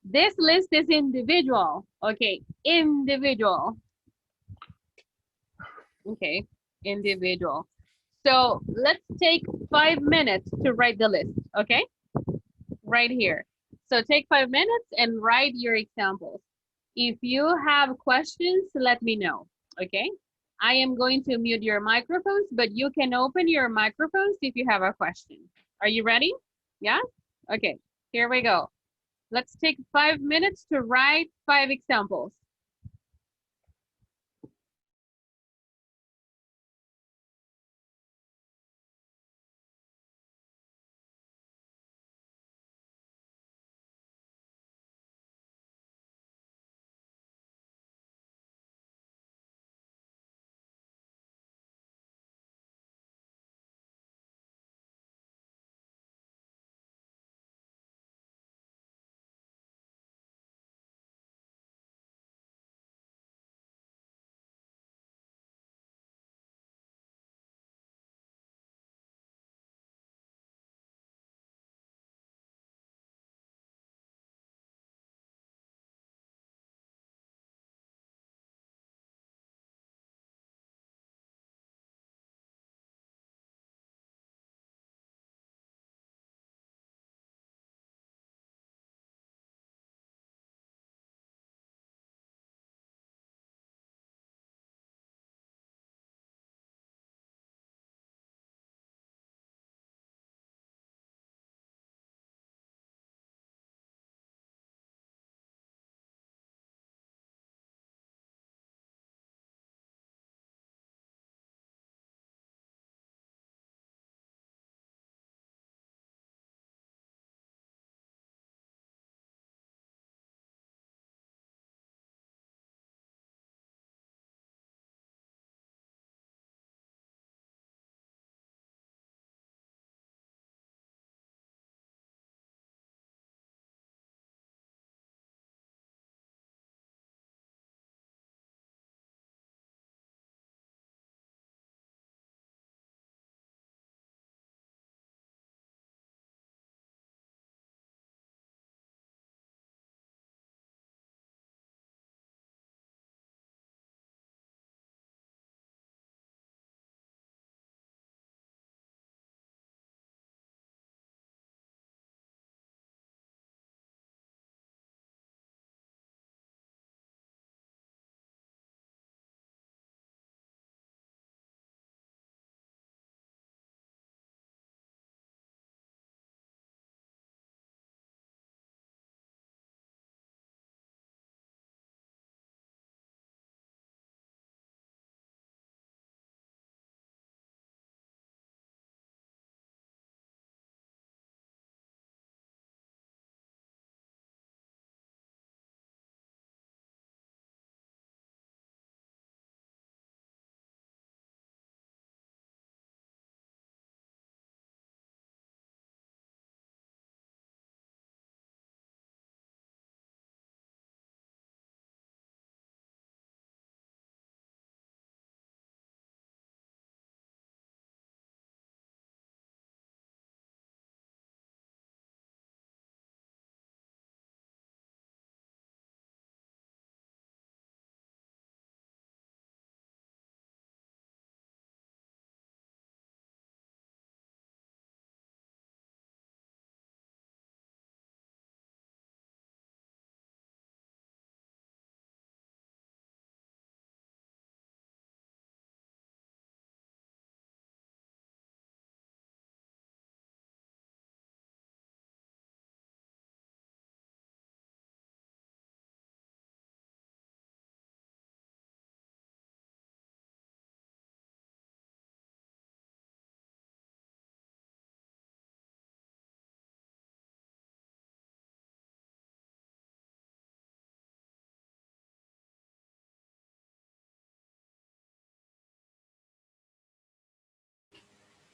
This list is individual. Okay, individual. Okay, individual. So let's take 5 minutes to write the list, okay? Right here. So take 5 minutes and write your examples. If you have questions, let me know, okay? I am going to mute your microphones, but you can open your microphones if you have a question. Are you ready? Yeah? Okay, here we go. Let's take 5 minutes to write 5 examples.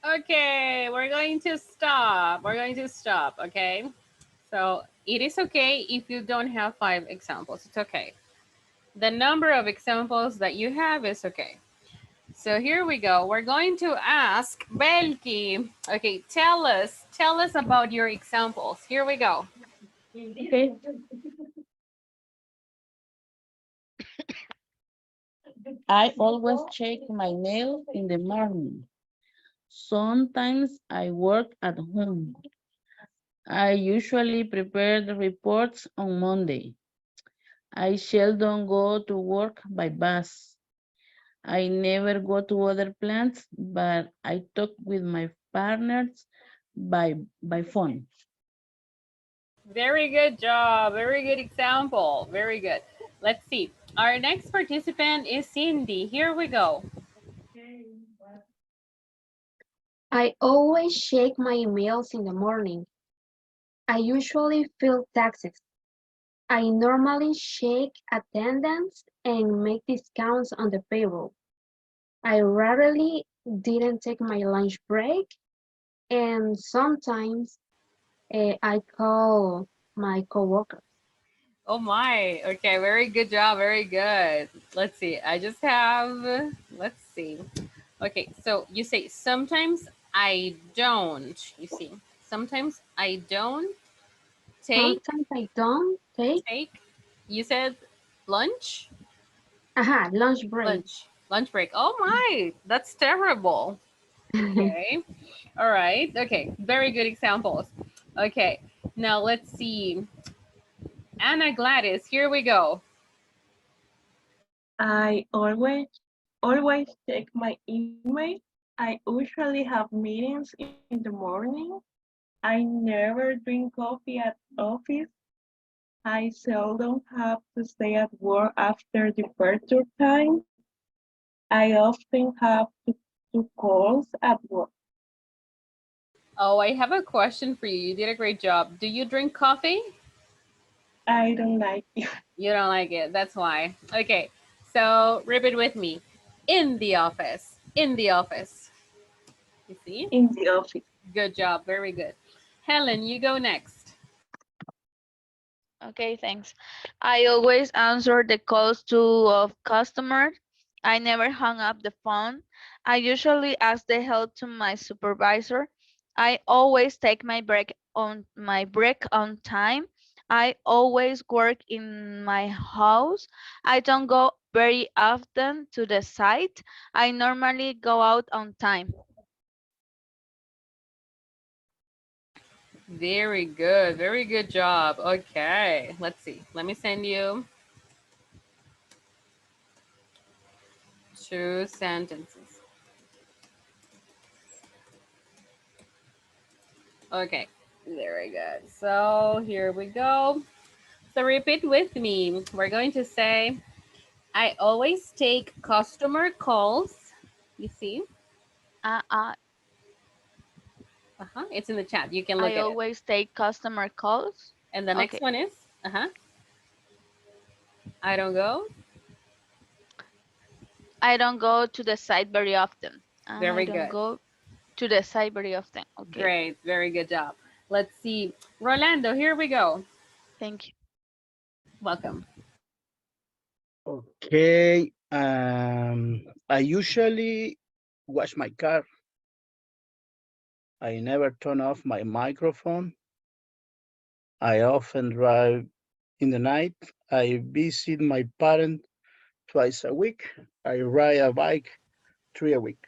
Okay, we're going to stop. We're going to stop, okay? So it is okay if you don't have 5 examples. It's okay. The number of examples that you have is okay. So here we go. We're going to ask Belki. Okay, tell us about your examples. Here we go. Okay. I always check my mail in the morning. Sometimes I work at home. I usually prepare the reports on Monday. I seldom go to work by bus. I never go to other plants, but I talk with my partners by phone. Very good job. Very good example. Very good. Let's see. Our next participant is Cindy. Here we go. I always check my emails in the morning. I usually fill taxes. I normally check attendance and make discounts on the payroll. I rarely didn't take my lunch break, and sometimes I call my coworkers. Oh my. Okay, very good job. Very good. Let's see. I just have, let's see. Okay, so you say sometimes I don't. You see, sometimes I don't take, Sometimes I don't take, you said lunch? lunch break. Lunch break. Oh my, that's terrible. Okay. All right. Okay. Very good examples. Okay. Now let's see. Anna Gladys, here we go. I always check my email. I usually have meetings in the morning. I never drink coffee at office. I seldom have to stay at work after departure time. I often have to calls at work. Oh, I have a question for you. You did a great job. Do you drink coffee? I don't like it. You don't like it. That's why. Okay. So repeat with me. In the office. In the office. You see? In the office. Good job. Very good. Helen, you go next. Okay, thanks. I always answer the calls of customers. I never hung up the phone. I usually ask the help to my supervisor. I always take my break on time. I always work in my house. I don't go very often to the site. I normally go out on time. Very good. Very good job. Okay. Let's see. Let me send you 2 sentences. Okay. Very good. So here we go. So repeat with me. We're going to say, I always take customer calls. You see? It's in the chat. You can look I at it. always take customer calls. And the next Okay. one is, I don't go. I don't go to the site very often. I Very don't good. go to the site very often. Okay. Great. Very good job. Let's see. Rolando, here we go. Thank you. Welcome. Okay. I usually wash my car. I never turn off my microphone. I often drive in the night. I visit my parents twice a week. I ride a bike 3 a week.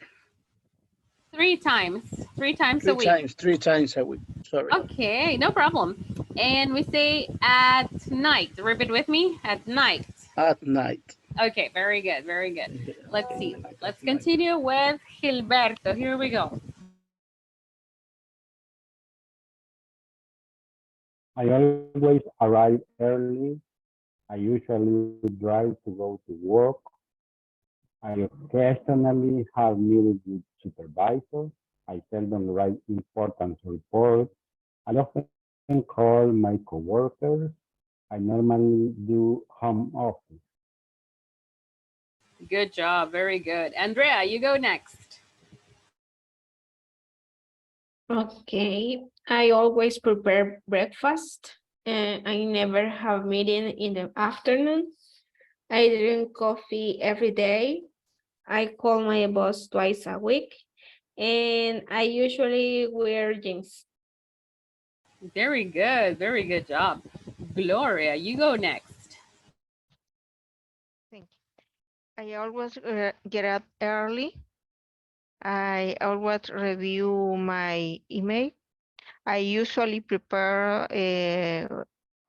3 times. 3 times a week. 3 times a week. Sorry. Okay, no problem. And we say at night. Repeat with me. At night. At night. Okay, very good. Very good. Let's see. Let's continue with Gilberto. Here we go. I always arrive early. I usually drive to go to work. I occasionally have meetings with supervisors. I seldom write important reports. I often call my coworkers. I normally do home office. Good job. Very good. Andrea, you go next. Okay, I always prepare breakfast and I never have meeting in the afternoon. I drink coffee every day. I call my boss twice a week and I usually wear jeans. Very good job. Gloria, you go next. Thank you. I always get up early. I always review my email. I usually prepare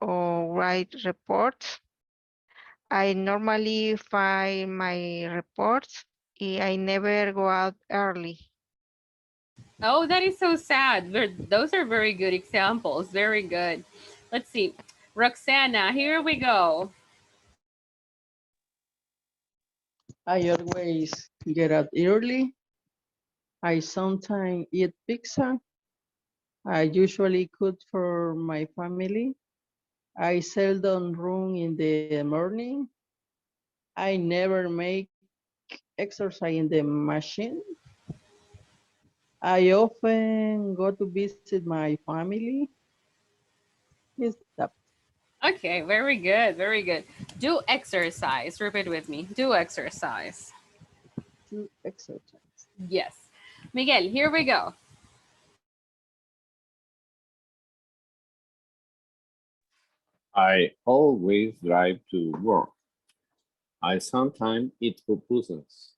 or write reports. I normally file my reports. I never go out early. Oh, that is so sad. Those are very good examples. Very good. Let's see. Roxana, here we go. I always get up early. I sometimes eat pizza. I usually cook for my family. I seldom run in the morning. I never make exercise in the machine. I often go to visit my family. Is that Okay, very good. Very good. Do exercise. Repeat with me. Do exercise. to exercise? Yes. Miguel, here we go. I always drive to work. I sometimes eat pupusas.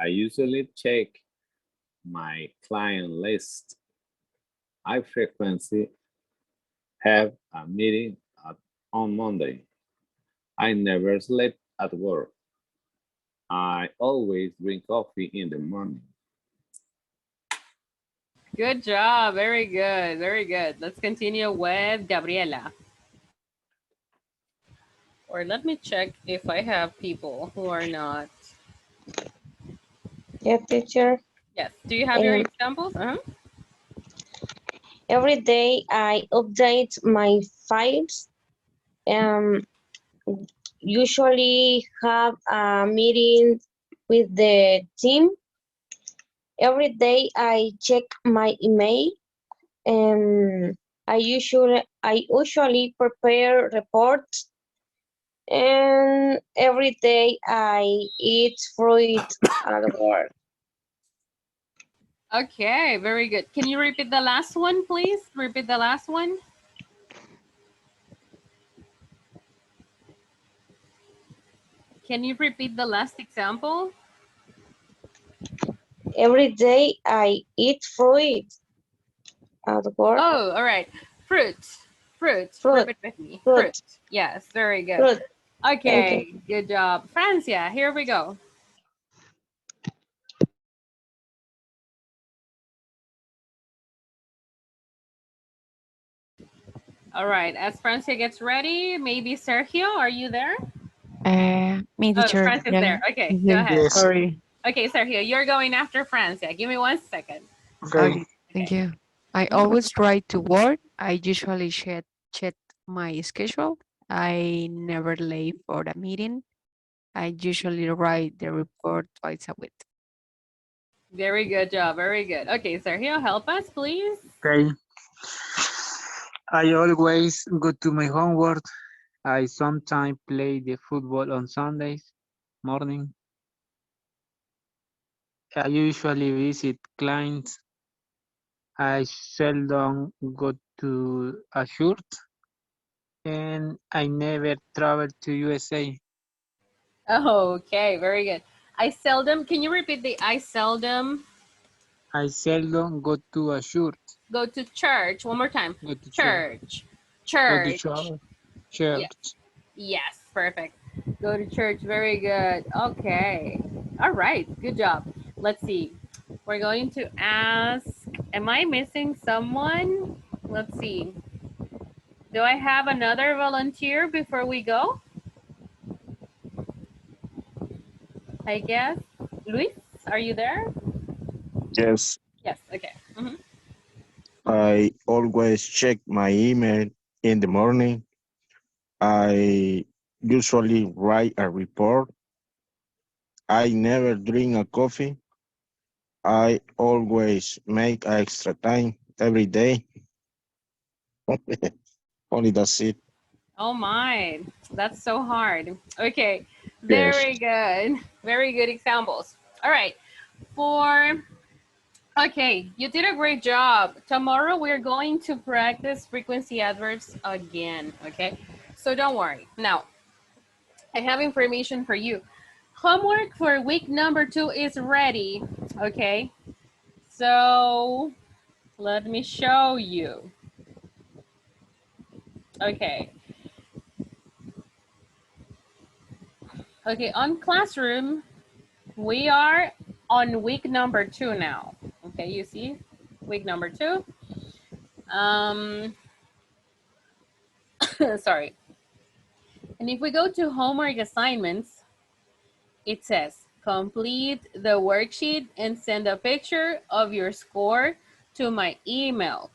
I usually check my client list. I frequently have a meeting on Monday. I never sleep at work. I always drink coffee in the morning. Good job. Very good. Very good. Let's continue with Gabriela. Or let me check if I have people who are not. Yeah, teacher. Yes. Do you have your Um, examples? every day I update my files. Um, usually have a meeting with the team. Every day I check my email. Um, I usually prepare reports, and every day I eat fruit at work. Okay, very good. Can you repeat the last one, please? Repeat the last one. Can you repeat the last example? Every day I eat fruit at work. Oh, all right. Fruit. Fruit. Fruit, Repeat with me. fruit, Fruit. Yes, very good. fruit. Thank you. Okay, good job. Francia, here we go. All right, as Francia gets ready, maybe Sergio, are you there? Me, Oh, teacher. Francia's Yeah. there. Okay, go Mhm. ahead. Yes. Sorry. Okay, Sergio, you're going after Francia. Give me 1 second. Okay. Okay. Thank Okay. you. I Mhm. always try to work. I usually check my schedule. I never late for a meeting. I usually write the report twice a week. Very good job. Very good. Okay, Sergio, help us, please. Okay. I always go to my homework. I sometimes play the football on Sundays morning. I usually visit clients. I seldom go to a church, and I never travel to USA. Okay, very good. I seldom, can you repeat the I seldom I seldom go to a church. go to church? One more time. Go to church. Church. Go to Church. church. Yes. Church. Yes, perfect. Go to church. Very good. Okay. All right. Good job. Let's see. We're going to ask, am I missing someone? Let's see. Do I have another volunteer before we go? I guess. Luis, are you there? Yes, Yes. Okay. I always check my email in the morning. I usually write a report. I never drink a coffee. I always make extra time every day. Only that's it. Oh my, that's so hard. Okay, Yes. very good. Very good examples. All right, okay, you did a great job. Tomorrow we're going to practice frequency adverbs again, okay? So don't worry. Now, I have information for you. Homework for week number 2 is ready, okay? So let me show you. Okay. Okay, on Classroom, we are on week number 2 now. Okay, you see? Week number 2. Sorry. And if we go to homework assignments, it says, complete the worksheet and send a picture of your score to my email.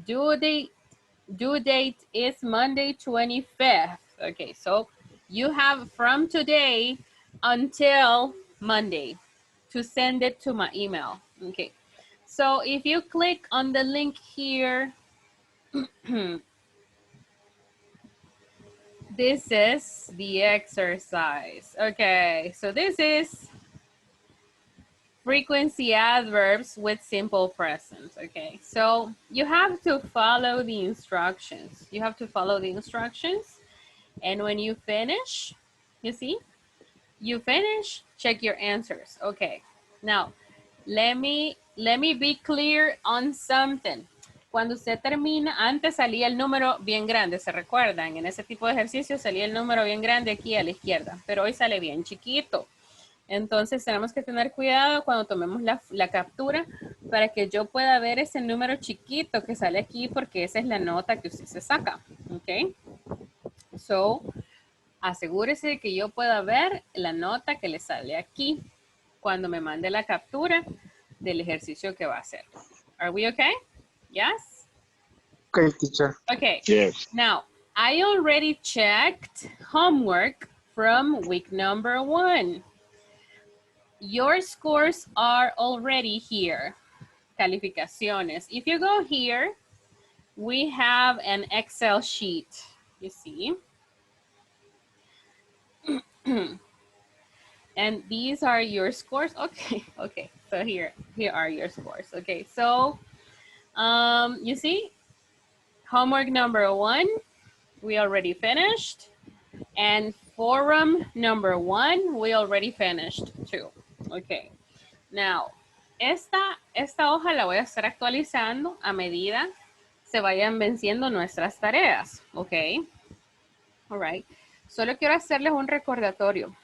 Due date is Monday 25th. Okay, so you have from today until Monday to send it to my email. Okay, so if you click on the link here, this is the exercise. Okay, so this is frequency adverbs with simple present. Okay, so you have to follow the instructions. You have to follow the instructions. And when you finish, you see, you finish, check your answers. Okay, now let me be clear on something. Cuando usted termina, antes salía el número bien grande, ¿se recuerdan? En ese tipo de ejercicio salía el número bien grande aquí a la izquierda, pero hoy sale bien chiquito. Entonces tenemos que tener cuidado cuando tomemos la captura para que yo pueda ver ese número chiquito que sale aquí porque esa es la nota que usted se saca. ¿Ok? So, asegúrese de que yo pueda ver la nota que le sale aquí cuando me mande la captura del ejercicio que va a hacer. Are we okay? Yes? Okay, teacher. Okay. Yes. Now, I already checked homework from week number 1. Your scores are already here. Calificaciones. If you go here, we have an Excel sheet. You see? And these are your scores. Okay, okay. So here are your scores. Okay, so you see, homework number 1, we already finished. And forum number 1, we already finished too. Okay. Now, esta hoja la voy a estar actualizando a medida se vayan venciendo nuestras tareas. Ok. All right. Solo quiero hacerles un recordatorio.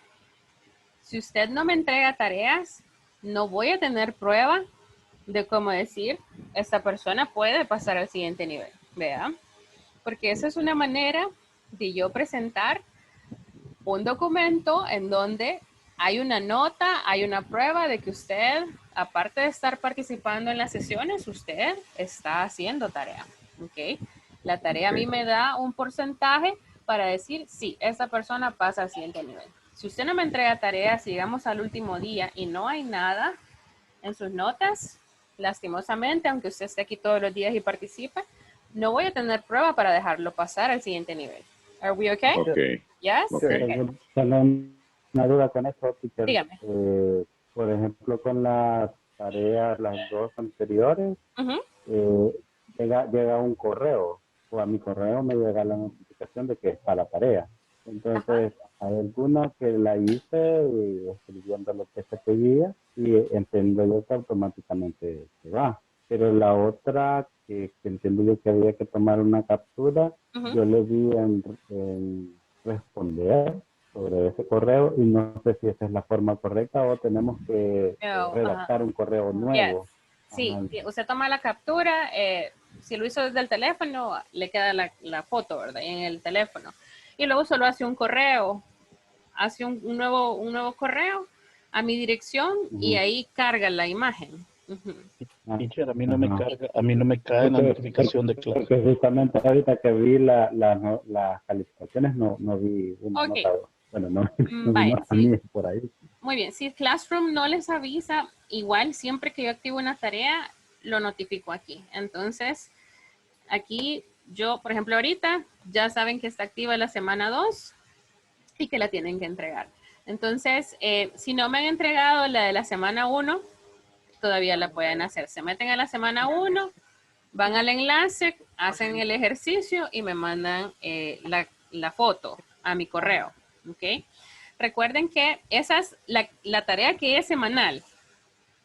Si usted no me entrega tareas, no voy a tener prueba de cómo decir, esta persona puede pasar al siguiente nivel. ¿Vea? Porque esa es una manera de yo presentar un documento en donde hay una nota, hay una prueba de que usted, aparte de estar participando en las sesiones, usted está haciendo tarea. ¿Ok? La tarea a mí me da un porcentaje para decir, sí, esa persona pasa al siguiente nivel. Si usted no me entrega tareas, llegamos al último día y no hay nada en sus notas, lastimosamente, aunque usted esté aquí todos los días y participe, no voy a tener prueba para dejarlo pasar al siguiente nivel. Are we okay? Okay. Yes? Okay. Okay. Tengo una duda con esto, teacher. Dígame. Por ejemplo, con las tareas, las 2 anteriores, llega un correo, o a mi correo me llega la notificación de que está la tarea. Entonces, hay alguna que la hice escribiendo lo que se pedía y entiendo yo que automáticamente se va. Pero la otra que entiendo yo que había que tomar una captura, yo le di en responder sobre ese correo y no sé si esa es la forma correcta o tenemos que redactar un correo nuevo. Sí, usted toma la captura, si lo hizo desde el teléfono, le queda la foto, ¿verdad? En el teléfono. Y luego solo hace un correo, hace un nuevo correo a mi dirección y ahí carga la imagen. Teacher, a mí no me carga, a mí no me cae la notificación de clase. Porque justamente ahorita que vi las calificaciones no vi una nota. Bueno, no Vaya, a mí es por ahí. Muy bien, si Classroom no les avisa, igual siempre que yo activo una tarea, lo notifico aquí. Entonces, aquí yo, por ejemplo, ahorita ya saben que está activa la semana 2 y que la tienen que entregar. Entonces, si no me han entregado la de la semana 1, todavía la pueden hacer. Se meten a la semana 1, van al enlace, hacen el ejercicio y me mandan la foto a mi correo. ¿Ok? Recuerden que esa es la tarea que es semanal,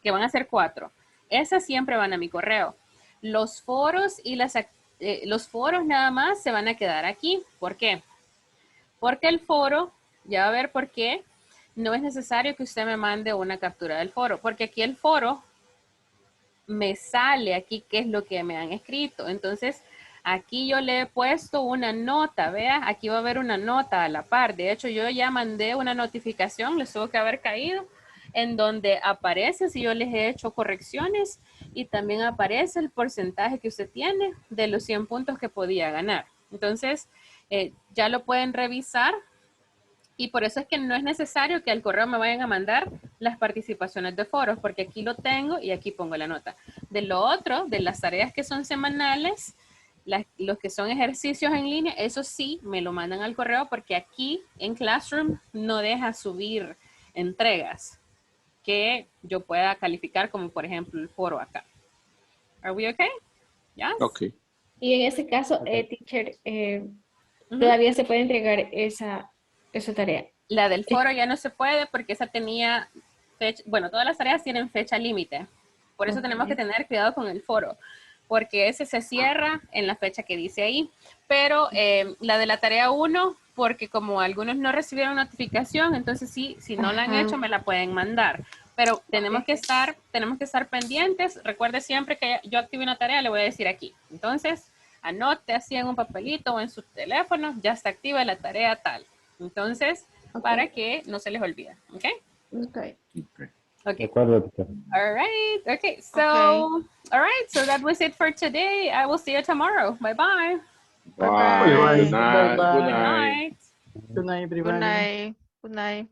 que van a ser 4. Esas siempre van a mi correo. Los foros y los foros nada más se van a quedar aquí. ¿Por qué? Porque el foro, ya va a ver por qué, no es necesario que usted me mande una captura del foro, porque aquí el foro me sale aquí qué es lo que me han escrito. Entonces, aquí yo le he puesto una nota, vea, aquí va a haber una nota a la par. De hecho, yo ya mandé una notificación, les tuvo que haber caído, en donde aparece si yo les he hecho correcciones y también aparece el porcentaje que usted tiene de los 100 puntos que podía ganar. Entonces, ya lo pueden revisar. Y por eso es que no es necesario que al correo me vayan a mandar las participaciones de foros, porque aquí lo tengo y aquí pongo la nota. De lo otro, de las tareas que son semanales, los que son ejercicios en línea, eso sí me lo mandan al correo, porque aquí en Classroom no deja subir entregas que yo pueda calificar, como por ejemplo el foro acá. Are we okay? Yes. Okay. Y en ese caso, teacher, todavía se puede entregar esa tarea. La del foro ya no se puede porque esa tenía fecha, bueno, todas las tareas tienen fecha límite. Por eso tenemos que tener cuidado con el foro, porque ese se cierra en la fecha que dice ahí. Pero la de la tarea 1, porque como algunos no recibieron notificación, entonces sí, si no la han hecho, me la pueden mandar. Pero tenemos que estar pendientes. Recuerde siempre que yo active una tarea, le voy a decir aquí. Entonces, anote así en un papelito o en su teléfono, ya está activa la tarea tal. Entonces, para que no se les olvide, ¿ok? Okay. De acuerdo, teacher. All right. Okay. So, all right. So that was it for today. I will see you tomorrow. Bye-bye. Bye. Good night. Good Bye-bye. Good night. night. Good night, Good everybody. night. Good night.